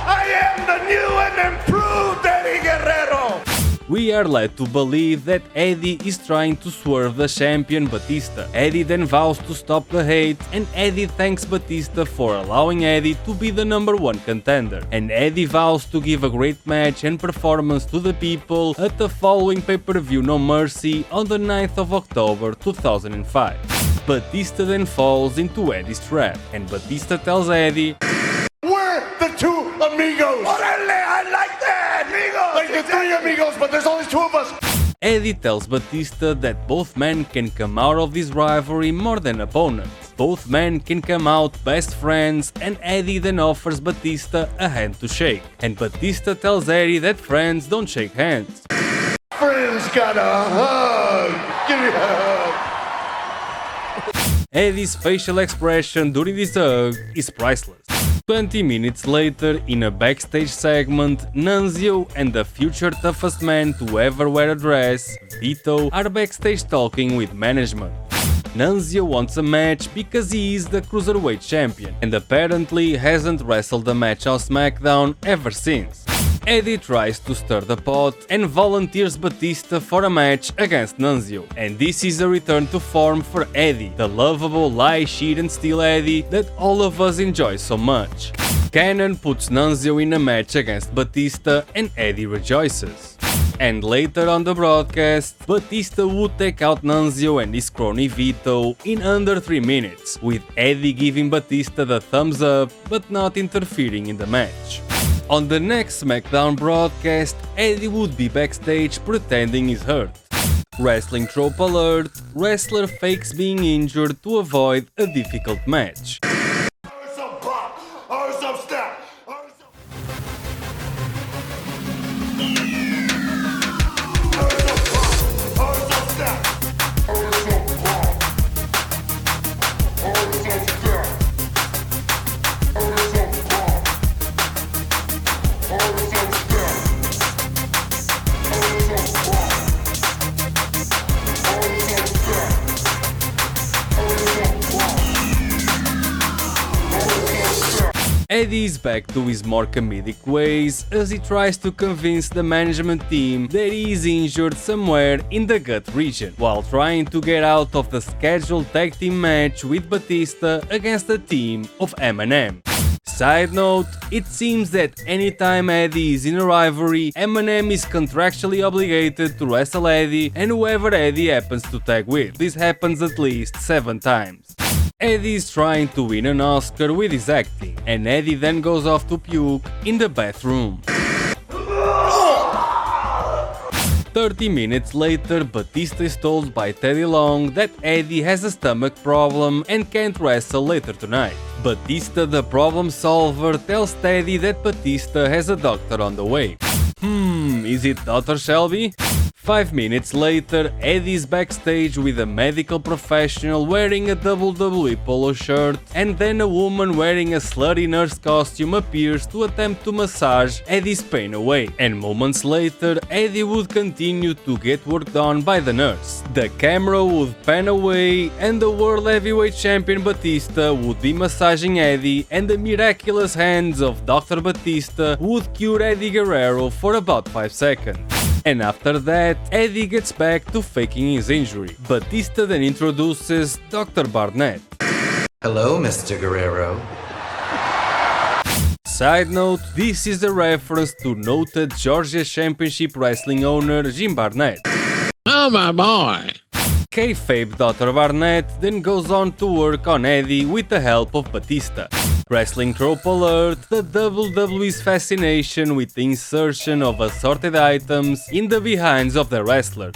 I am the new and improved Eddie Guerrero! We are led to believe that Eddie is trying to swerve the champion Batista. Eddie then vows to stop the hate, and Eddie thanks Batista for allowing Eddie to be the #1 contender. And Eddie vows to give a great match and performance to the people at the following pay-per-view No Mercy on the 9th of October 2005. Batista then falls into Eddie's trap, and Batista tells Eddie, We're the two amigos! Orale, I like that! Amigos! Like the three amigos, but there's only two of us! Eddie tells Batista that both men can come out of this rivalry more than opponents. Both men can come out best friends, and Eddie then offers Batista a hand to shake. And Batista tells Eddie that friends don't shake hands. Friends got a hug! Give me a hug! Eddie's facial expression during this hug is priceless. 20 minutes later, in a backstage segment, Nunzio and the future toughest man to ever wear a dress, Vito, are backstage talking with management. Nunzio wants a match because he is the Cruiserweight Champion, and apparently hasn't wrestled a match on SmackDown ever since. Eddie tries to stir the pot and volunteers Batista for a match against Nunzio. And this is a return to form for Eddie, the lovable lie, cheat and steal Eddie that all of us enjoy so much. Cannon puts Nunzio in a match against Batista and Eddie rejoices. And later on the broadcast, Batista would take out Nunzio and his crony Vito in under 3 minutes, with Eddie giving Batista the thumbs up but not interfering in the match. On the next SmackDown broadcast, Eddie would be backstage pretending he's hurt. Wrestling trope alert, wrestler fakes being injured to avoid a difficult match. Eddie is back to his more comedic ways as he tries to convince the management team that he is injured somewhere in the gut region, while trying to get out of the scheduled tag team match with Batista against the team of M&M. Side note, it seems that anytime Eddie is in a rivalry, Eminem is contractually obligated to wrestle Eddie and whoever Eddie happens to tag with. This happens at least 7 times. Eddie is trying to win an Oscar with his acting, and Eddie then goes off to puke in the bathroom. 30 minutes later, Batista is told by Teddy Long that Eddie has a stomach problem and can't wrestle later tonight. Batista, the problem solver, tells Teddy that Batista has a doctor on the way. Is it Dr. Shelby? 5 minutes later, Eddie is backstage with a medical professional wearing a WWE polo shirt, and then a woman wearing a slutty nurse costume appears to attempt to massage Eddie's pain away, and moments later, Eddie would continue to get worked on by the nurse. The camera would pan away, and the World Heavyweight Champion Batista would be massaging Eddie, and the miraculous hands of Dr. Batista would cure Eddie Guerrero for about 5 seconds. And after that, Eddie gets back to faking his injury. Batista then introduces Dr. Barnett. Hello, Mr. Guerrero. Side note, this is a reference to noted Georgia Championship Wrestling owner Jim Barnett. Oh my boy! Kayfabe Dr. Barnett then goes on to work on Eddie with the help of Batista. Wrestling Trope alert, the WWE's fascination with the insertion of assorted items in the behinds of the wrestlers.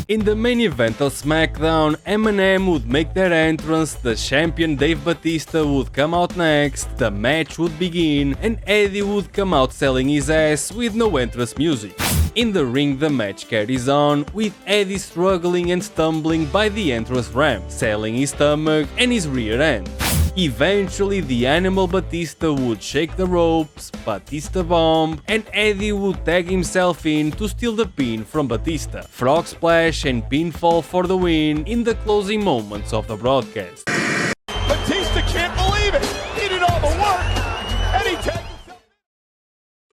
In the main event of Smackdown, Eminem would make their entrance, the champion Dave Batista would come out next, the match would begin, and Eddie would come out selling his ass with no entrance music. In the ring, the match carries on, with Eddie struggling and stumbling by the entrance ramp, selling his stomach and his rear end. Eventually, the animal Batista would shake the ropes, Batista bomb, and Eddie would tag himself in to steal the pin from Batista. Frog splash and pinfall for the win in the closing moments of the broadcast. Batista can't believe it! He did all the work, and he tagged himself.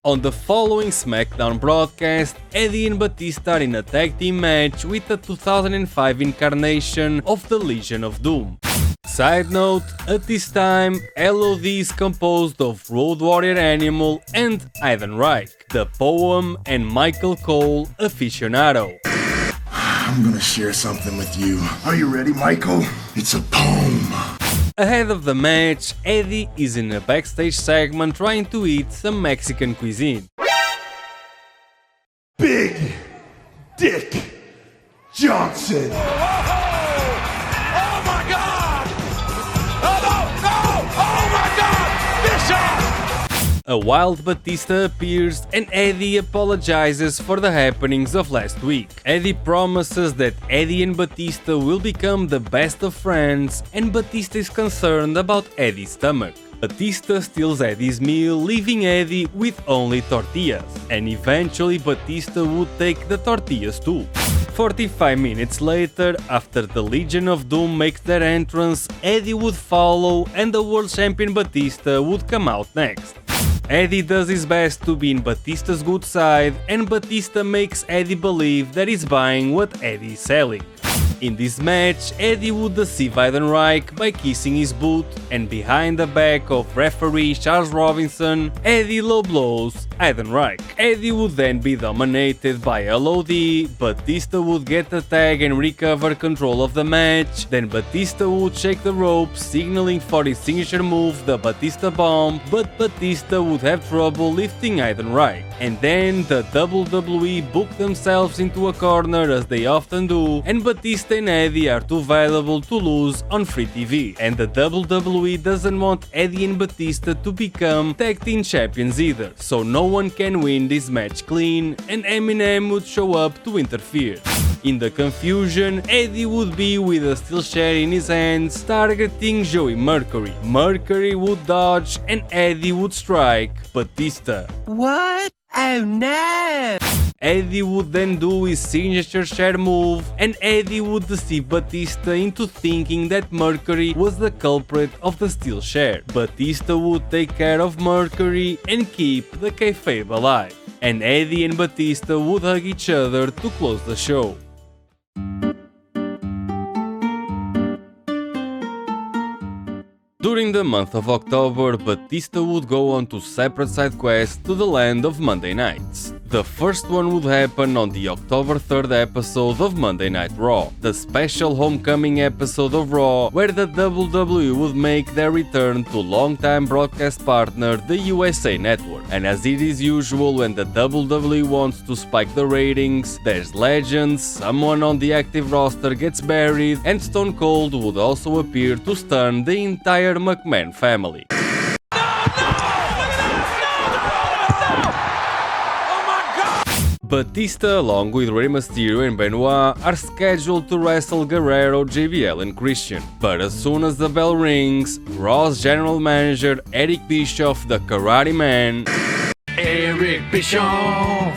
On the following SmackDown broadcast, Eddie and Batista are in a tag team match with the 2005 incarnation of the Legion of Doom. Side note, at this time, LOD is composed of Road Warrior Animal and Ivan Reich, the Poem, and Michael Cole, aficionado. I'm gonna share something with you. Are you ready, Michael? It's a poem. Ahead of the match, Eddie is in a backstage segment trying to eat some Mexican cuisine. Big Dick Johnson. A wild Batista appears and Eddie apologizes for the happenings of last week. Eddie promises that Eddie and Batista will become the best of friends, and Batista is concerned about Eddie's stomach. Batista steals Eddie's meal, leaving Eddie with only tortillas, and eventually Batista would take the tortillas too. 45 minutes later, after the Legion of Doom makes their entrance, Eddie would follow and the World Champion Batista would come out next. Eddie does his best to be in Batista's good side, and Batista makes Eddie believe that he's buying what Eddie is selling. In this match, Eddie would deceive Ivan Reich by kissing his boot, and behind the back of referee Charles Robinson, Eddie low blows Ivan Reich. Eddie would then be dominated by LOD, Batista would get the tag and recover control of the match, then Batista would shake the ropes, signaling for his signature move, the Batista Bomb, but Batista would have trouble lifting Ivan Reich. And then the WWE booked themselves into a corner as they often do, and Batista and Eddie are too valuable to lose on free TV, and the WWE doesn't want Eddie and Batista to become tag team champions either, so no one can win this match clean, and Eminem would show up to interfere. In the confusion, Eddie would be with a steel chair in his hands, targeting Joey Mercury. Mercury would dodge and Eddie would strike Batista. What? Oh no! Eddie would then do his signature chair move, and Eddie would deceive Batista into thinking that Mercury was the culprit of the steel chair. Batista would take care of Mercury and keep the kayfabe alive, and Eddie and Batista would hug each other to close the show. During the month of October, Batista would go on to separate side quests to the land of Monday nights. The first one would happen on the October 3rd episode of Monday Night Raw, the special homecoming episode of Raw, where the WWE would make their return to longtime broadcast partner, the USA Network. And as it is usual when the WWE wants to spike the ratings, there's legends, someone on the active roster gets buried, and Stone Cold would also appear to stun the entire McMahon family. Batista, along with Rey Mysterio and Benoit, are scheduled to wrestle Guerrero, JBL and Christian. But as soon as the bell rings, Raw's general manager, Eric Bischoff, the Karate Man, Eric Bischoff,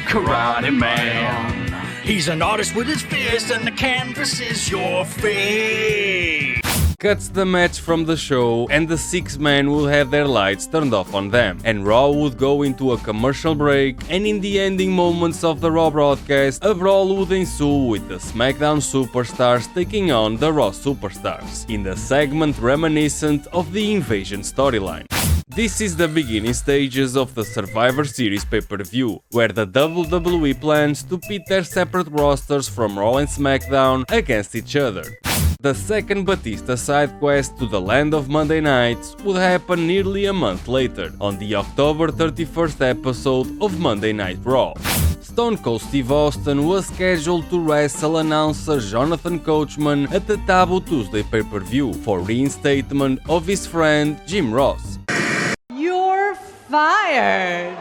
Karate Man. He's an artist with his fist and the canvas is your face. Cuts the match from the show, and the six men will have their lights turned off on them, and Raw would go into a commercial break, and in the ending moments of the Raw broadcast, a brawl would ensue with the Smackdown superstars taking on the Raw superstars, in the segment reminiscent of the Invasion storyline. This is the beginning stages of the Survivor Series pay-per-view, where the WWE plans to pit their separate rosters from Raw and Smackdown against each other. The second Batista side quest to the land of Monday nights would happen nearly a month later, on the October 31st episode of Monday Night Raw. Stone Cold Steve Austin was scheduled to wrestle announcer Jonathan Coachman at the Taboo Tuesday pay-per-view for reinstatement of his friend Jim Ross. You're fired!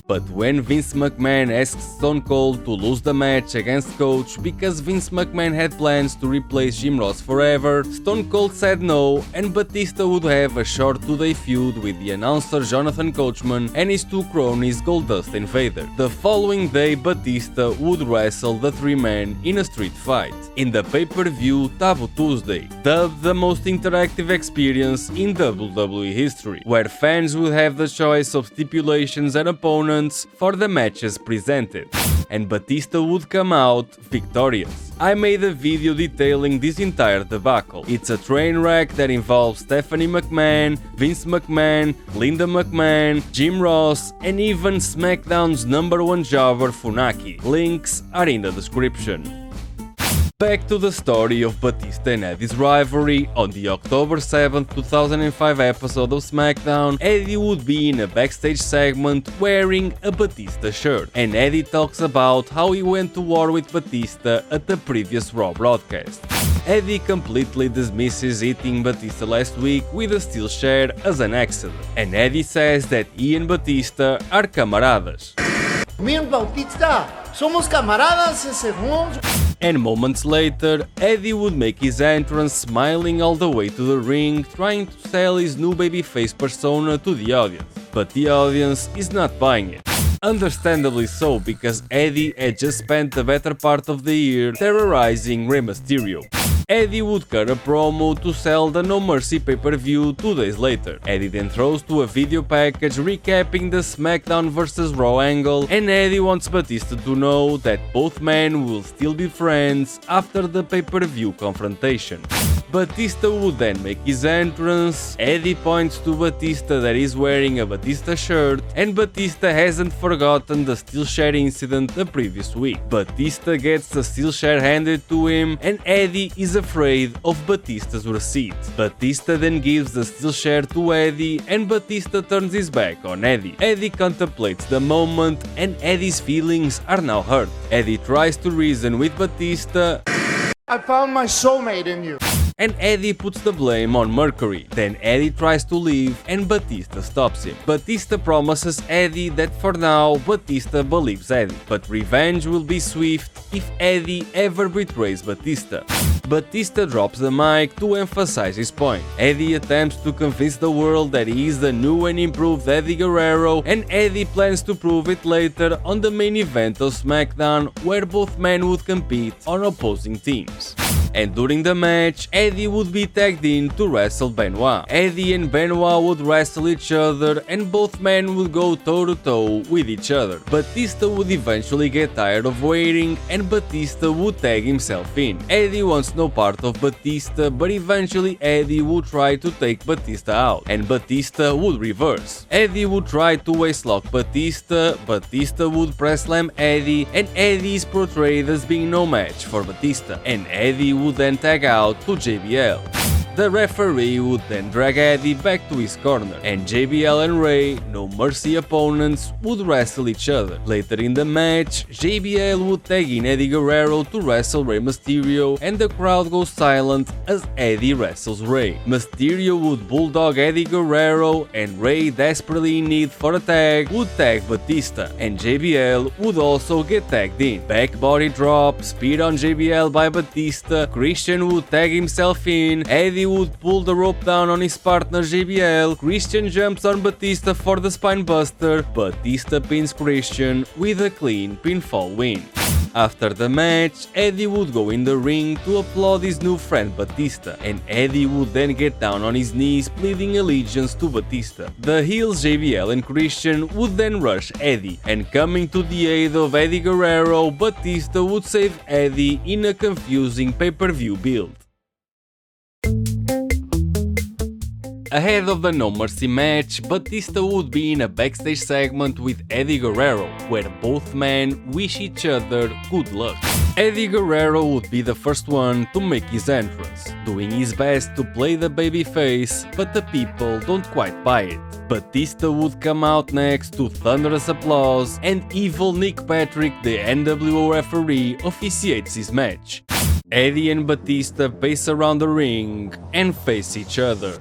But when Vince McMahon asked Stone Cold to lose the match against Coach because Vince McMahon had plans to replace Jim Ross forever, Stone Cold said no, and Batista would have a short two-day feud with the announcer Jonathan Coachman and his two cronies Goldust and Vader. The following day, Batista would wrestle the three men in a street fight, in the pay-per-view Taboo Tuesday, dubbed the most interactive experience in WWE history, where fans would have the choice of stipulations and opponents for the matches presented, and Batista would come out victorious. I made a video detailing this entire debacle. It's a train wreck that involves Stephanie McMahon, Vince McMahon, Linda McMahon, Jim Ross, and even SmackDown's #1 jobber Funaki. Links are in the description. Back to the story of Batista and Eddie's rivalry. On the October 7th, 2005 episode of Smackdown, Eddie would be in a backstage segment wearing a Batista shirt, and Eddie talks about how he went to war with Batista at the previous Raw broadcast. Eddie completely dismisses hitting Batista last week with a steel chair as an accident, and Eddie says that he and Batista are camaradas. Me and Batista somos camaradas, irmãos. And moments later, Eddie would make his entrance smiling all the way to the ring, trying to sell his new babyface persona to the audience. But the audience is not buying it. Understandably so, because Eddie had just spent the better part of the year terrorizing Rey Mysterio. Eddie would cut a promo to sell the No Mercy pay-per-view 2 days later. Eddie then throws to a video package recapping the Smackdown vs Raw angle, and Eddie wants Batista to know that both men will still be friends after the pay-per-view confrontation. Batista would then make his entrance, Eddie points to Batista that he's wearing a Batista shirt, and Batista hasn't forgotten the steel chair incident the previous week. Batista gets the steel chair handed to him, and Eddie is afraid of Batista's receipt. Batista then gives the steel chair to Eddie, and Batista turns his back on Eddie. Eddie contemplates the moment, and Eddie's feelings are now hurt. Eddie tries to reason with Batista. I found my soulmate in you. And Eddie puts the blame on Mercury. Then Eddie tries to leave and Batista stops him. Batista promises Eddie that for now Batista believes Eddie, but revenge will be swift if Eddie ever betrays Batista. Batista drops the mic to emphasize his point. Eddie attempts to convince the world that he is the new and improved Eddie Guerrero, and Eddie plans to prove it later on the main event of SmackDown, where both men would compete on opposing teams. and during the match, Eddie would be tagged in to wrestle Benoit. Eddie and Benoit would wrestle each other and both men would go toe to toe with each other. Batista would eventually get tired of waiting and Batista would tag himself in. Eddie wants no part of Batista, but eventually Eddie would try to take Batista out and Batista would reverse. Eddie would try to waistlock Batista, Batista would press slam Eddie, and Eddie is portrayed as being no match for Batista, and Eddie would then tag out to JBL. The referee would then drag Eddie back to his corner, and JBL and Rey, no mercy opponents, would wrestle each other. Later in the match, JBL would tag in Eddie Guerrero to wrestle Rey Mysterio, and the crowd goes silent as Eddie wrestles Rey. Mysterio would bulldog Eddie Guerrero, and Rey, desperately in need for a tag, would tag Batista, and JBL would also get tagged in. Back body drop, spear on JBL by Batista, Christian would tag himself in, Eddie would pull the rope down on his partner JBL, Christian jumps on Batista for the spine buster, Batista pins Christian with a clean pinfall win. After the match, Eddie would go in the ring to applaud his new friend Batista, and Eddie would then get down on his knees pleading allegiance to Batista. The heels JBL and Christian would then rush Eddie, and coming to the aid of Eddie Guerrero, Batista would save Eddie in a confusing pay-per-view build. Ahead of the No Mercy match, Batista would be in a backstage segment with Eddie Guerrero, where both men wish each other good luck. Eddie Guerrero would be the first one to make his entrance, doing his best to play the babyface, but the people don't quite buy it. Batista would come out next to thunderous applause, and evil Nick Patrick, the NWO referee, officiates his match. Eddie and Batista pace around the ring and face each other.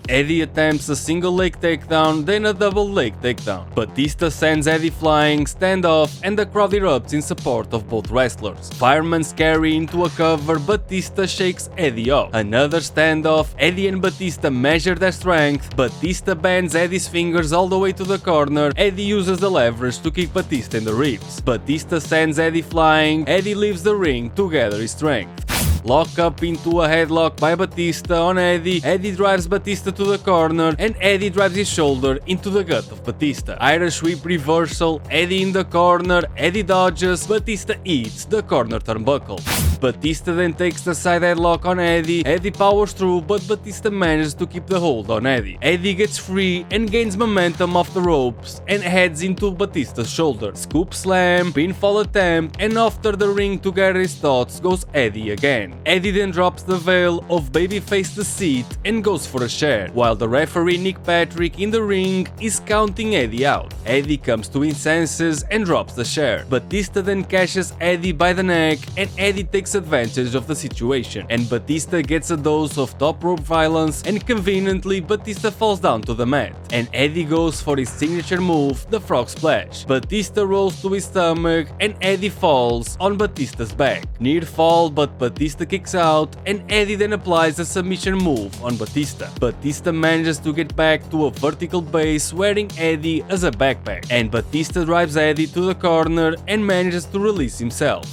Eddie attempts a single leg takedown, then a double leg takedown. Batista sends Eddie flying, standoff, and the crowd erupts in support of both wrestlers. Firemen carry into a cover, Batista shakes Eddie off. Another standoff, Eddie and Batista measure their strength, Batista bends Eddie's fingers all the way to the corner, Eddie uses the leverage to kick Batista in the ribs. Batista sends Eddie flying, Eddie leaves the ring to gather his strength. Lock up into a headlock by Batista on Eddie, Eddie drives Batista to the corner, and Eddie drives his shoulder into the gut of Batista. Irish whip reversal, Eddie in the corner, Eddie dodges, Batista eats the corner turnbuckle. Batista then takes the side headlock on Eddie, Eddie powers through, but Batista manages to keep the hold on Eddie. Eddie gets free and gains momentum off the ropes and heads into Batista's shoulder. Scoop slam, pinfall attempt, and after the ring to gather his thoughts goes Eddie again. Eddie then drops the veil of babyface deceit and goes for a share, while the referee Nick Patrick in the ring is counting Eddie out. Eddie comes to his senses and drops the share. Batista then catches Eddie by the neck and Eddie takes advantage of the situation, and Batista gets a dose of top rope violence and conveniently Batista falls down to the mat, and Eddie goes for his signature move, the frog splash. Batista rolls to his stomach and Eddie falls on Batista's back. Near fall, but Batista kicks out, and Eddie then applies a submission move on Batista. Batista manages to get back to a vertical base wearing Eddie as a backpack, and Batista drives Eddie to the corner and manages to release himself.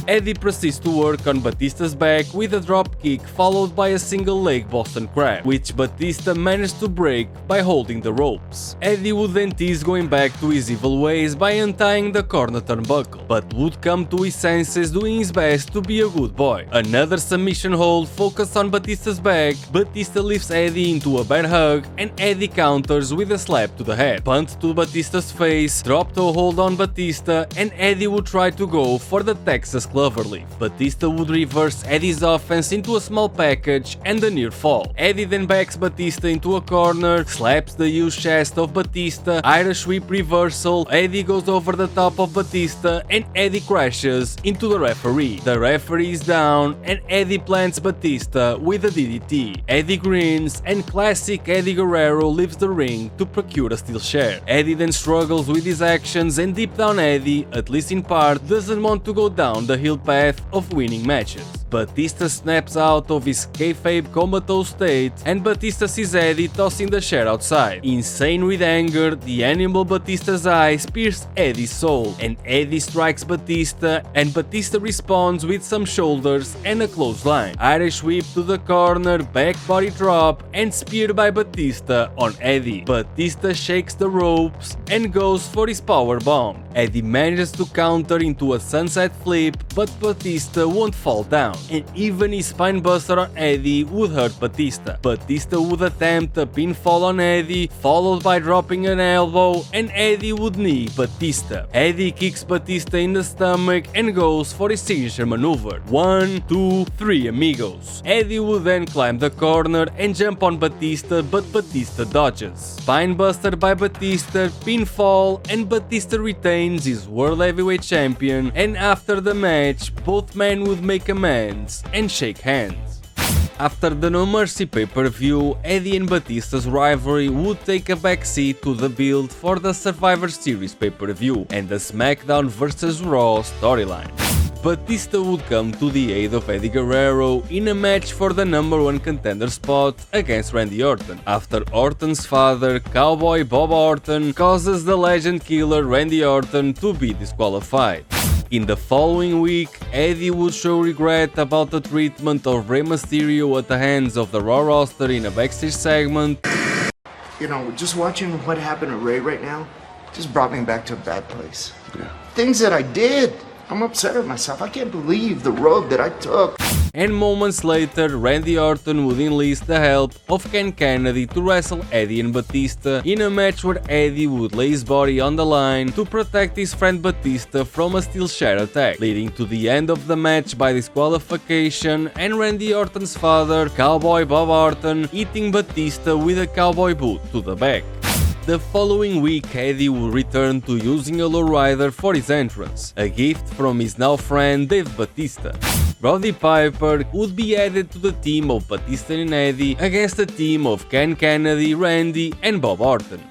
Eddie proceeds to work on Batista's back with a drop kick followed by a single leg Boston Crab, which Batista managed to break by holding the ropes. Eddie would then tease going back to his evil ways by untying the corner turnbuckle, but would come to his senses doing his best to be a good boy. Another submission hold focused on Batista's back, Batista lifts Eddie into a bear hug and Eddie counters with a slap to the head. Punt to Batista's face, drop toe hold on Batista, and Eddie would try to go for the Texas Cloverleaf. Batista would reverse Eddie's offense into a small package and a near fall. Eddie then backs Batista into a corner, slaps the huge chest of Batista, Irish whip reversal, Eddie goes over the top of Batista and Eddie crashes into the referee. The referee is down and Eddie plants Batista with a DDT. Eddie grins and classic Eddie Guerrero leaves the ring to procure a steel chair. Eddie then struggles with his actions and deep down Eddie, at least in part, doesn't want to go down the heel path of winning matches. Batista snaps out of his kayfabe comatose state, and Batista sees Eddie tossing the chair outside. Insane with anger, the animal Batista's eyes pierce Eddie's soul, and Eddie strikes Batista, and Batista responds with some shoulders and a clothesline. Irish whip to the corner, back body drop, and spear by Batista on Eddie. Batista shakes the ropes and goes for his power bomb. Eddie manages to counter into a sunset flip, but Batista won't fall down, and even his spinebuster on Eddie would hurt Batista. Batista would attempt a pinfall on Eddie, followed by dropping an elbow, and Eddie would knee Batista. Eddie kicks Batista in the stomach and goes for his signature maneuver. 1, 2, 3 amigos. Eddie would then climb the corner and jump on Batista, but Batista dodges. Spinebuster by Batista, pinfall, and Batista retains his World Heavyweight Champion, and after the match, both men would make amends and shake hands. After the No Mercy pay-per-view, Eddie and Batista's rivalry would take a backseat to the build for the Survivor Series pay-per-view and the Smackdown vs. Raw storyline. Batista would come to the aid of Eddie Guerrero in a match for the #1 contender spot against Randy Orton, after Orton's father, Cowboy Bob Orton, causes the legend killer Randy Orton to be disqualified. In the following week, Eddie would show regret about the treatment of Rey Mysterio at the hands of the Raw roster in a backstage segment. You know, just watching what happened to Ray right now just brought me back to a bad place. Yeah. Things that I did. I'm upset at myself. I can't believe the road that I took. And moments later, Randy Orton would enlist the help of Ken Kennedy to wrestle Eddie and Batista in a match where Eddie would lay his body on the line to protect his friend Batista from a steel chair attack, leading to the end of the match by disqualification and Randy Orton's father, Cowboy Bob Orton, hitting Batista with a cowboy boot to the back. The following week, Eddie would return to using a lowrider for his entrance, a gift from his now friend Dave Batista. Roddy Piper would be added to the team of Batista and Eddie against a team of Ken Kennedy, Randy, and Bob Orton.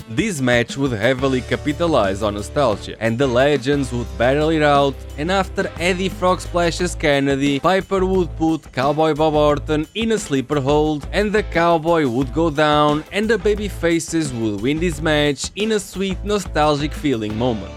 This match would heavily capitalize on nostalgia, and the legends would battle it out, and after Eddie frog splashes Kennedy, Piper would put Cowboy Bob Orton in a sleeper hold, and the Cowboy would go down, and the babyfaces would win this match in a sweet nostalgic feeling moment.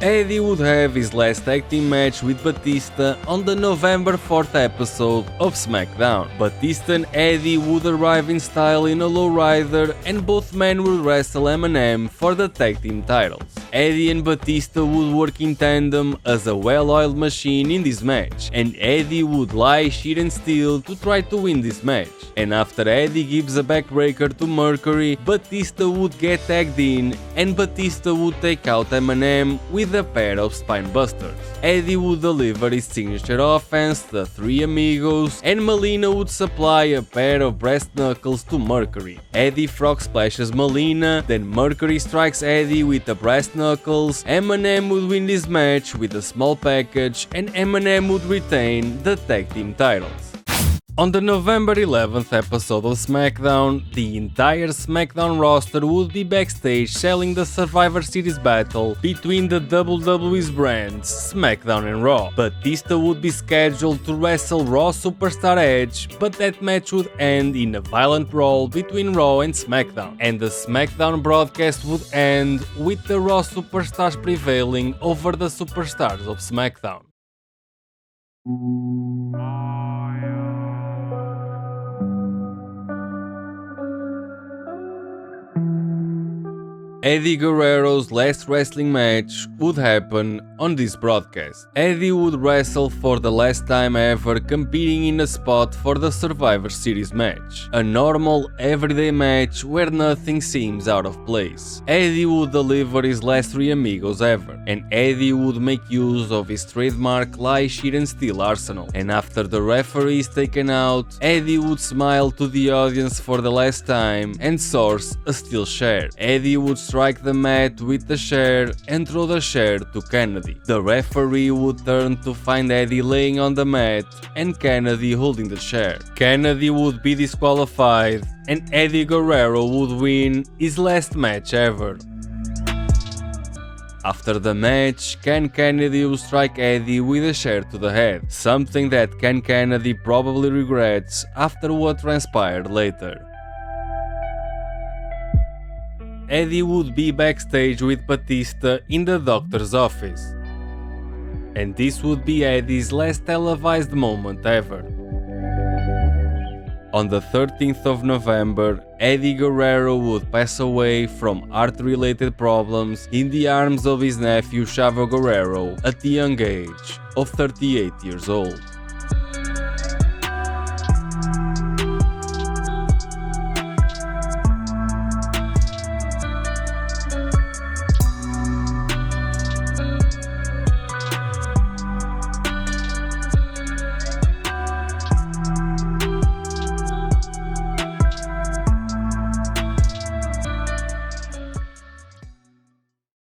Eddie would have his last tag team match with Batista on the November 4th episode of Smackdown. Batista and Eddie would arrive in style in a lowrider, and both men would wrestle M&M for the tag team titles. Eddie and Batista would work in tandem as a well-oiled machine in this match, and Eddie would lie, cheat and steal to try to win this match. And after Eddie gives a backbreaker to Mercury, Batista would get tagged in, and Batista would take out M&M with a pair of spinebusters. Eddie would deliver his signature offense, the Three Amigos, and Melina would supply a pair of brass knuckles to Mercury. Eddie frog splashes Melina, then Mercury strikes Eddie with the brass knuckles. M&M would win this match with a small package, and M&M would retain the tag team titles. On the November 11th episode of Smackdown, the entire Smackdown roster would be backstage selling the Survivor Series battle between the WWE's brands Smackdown and Raw. Batista would be scheduled to wrestle Raw superstar Edge, but that match would end in a violent brawl between Raw and Smackdown, and the Smackdown broadcast would end with the Raw superstars prevailing over the superstars of Smackdown. Eddie Guerrero's last wrestling match would happen on this broadcast. Eddie would wrestle for the last time ever, competing in a spot for the Survivor Series match. A normal, everyday match where nothing seems out of place. Eddie would deliver his last Three Amigos ever, and Eddie would make use of his trademark lie, cheat and steal arsenal. And after the referee is taken out, Eddie would smile to the audience for the last time and source a steel chair. Eddie would strike the mat with the chair and throw the chair to Kennedy. The referee would turn to find Eddie laying on the mat and Kennedy holding the chair. Kennedy would be disqualified, and Eddie Guerrero would win his last match ever. After the match, Ken Kennedy will strike Eddie with a chair to the head, something that Ken Kennedy probably regrets after what transpired later. Eddie would be backstage with Batista in the doctor's office, and this would be Eddie's last televised moment ever. On the 13th of November, Eddie Guerrero would pass away from heart-related problems in the arms of his nephew Chavo Guerrero at the young age of 38 years old.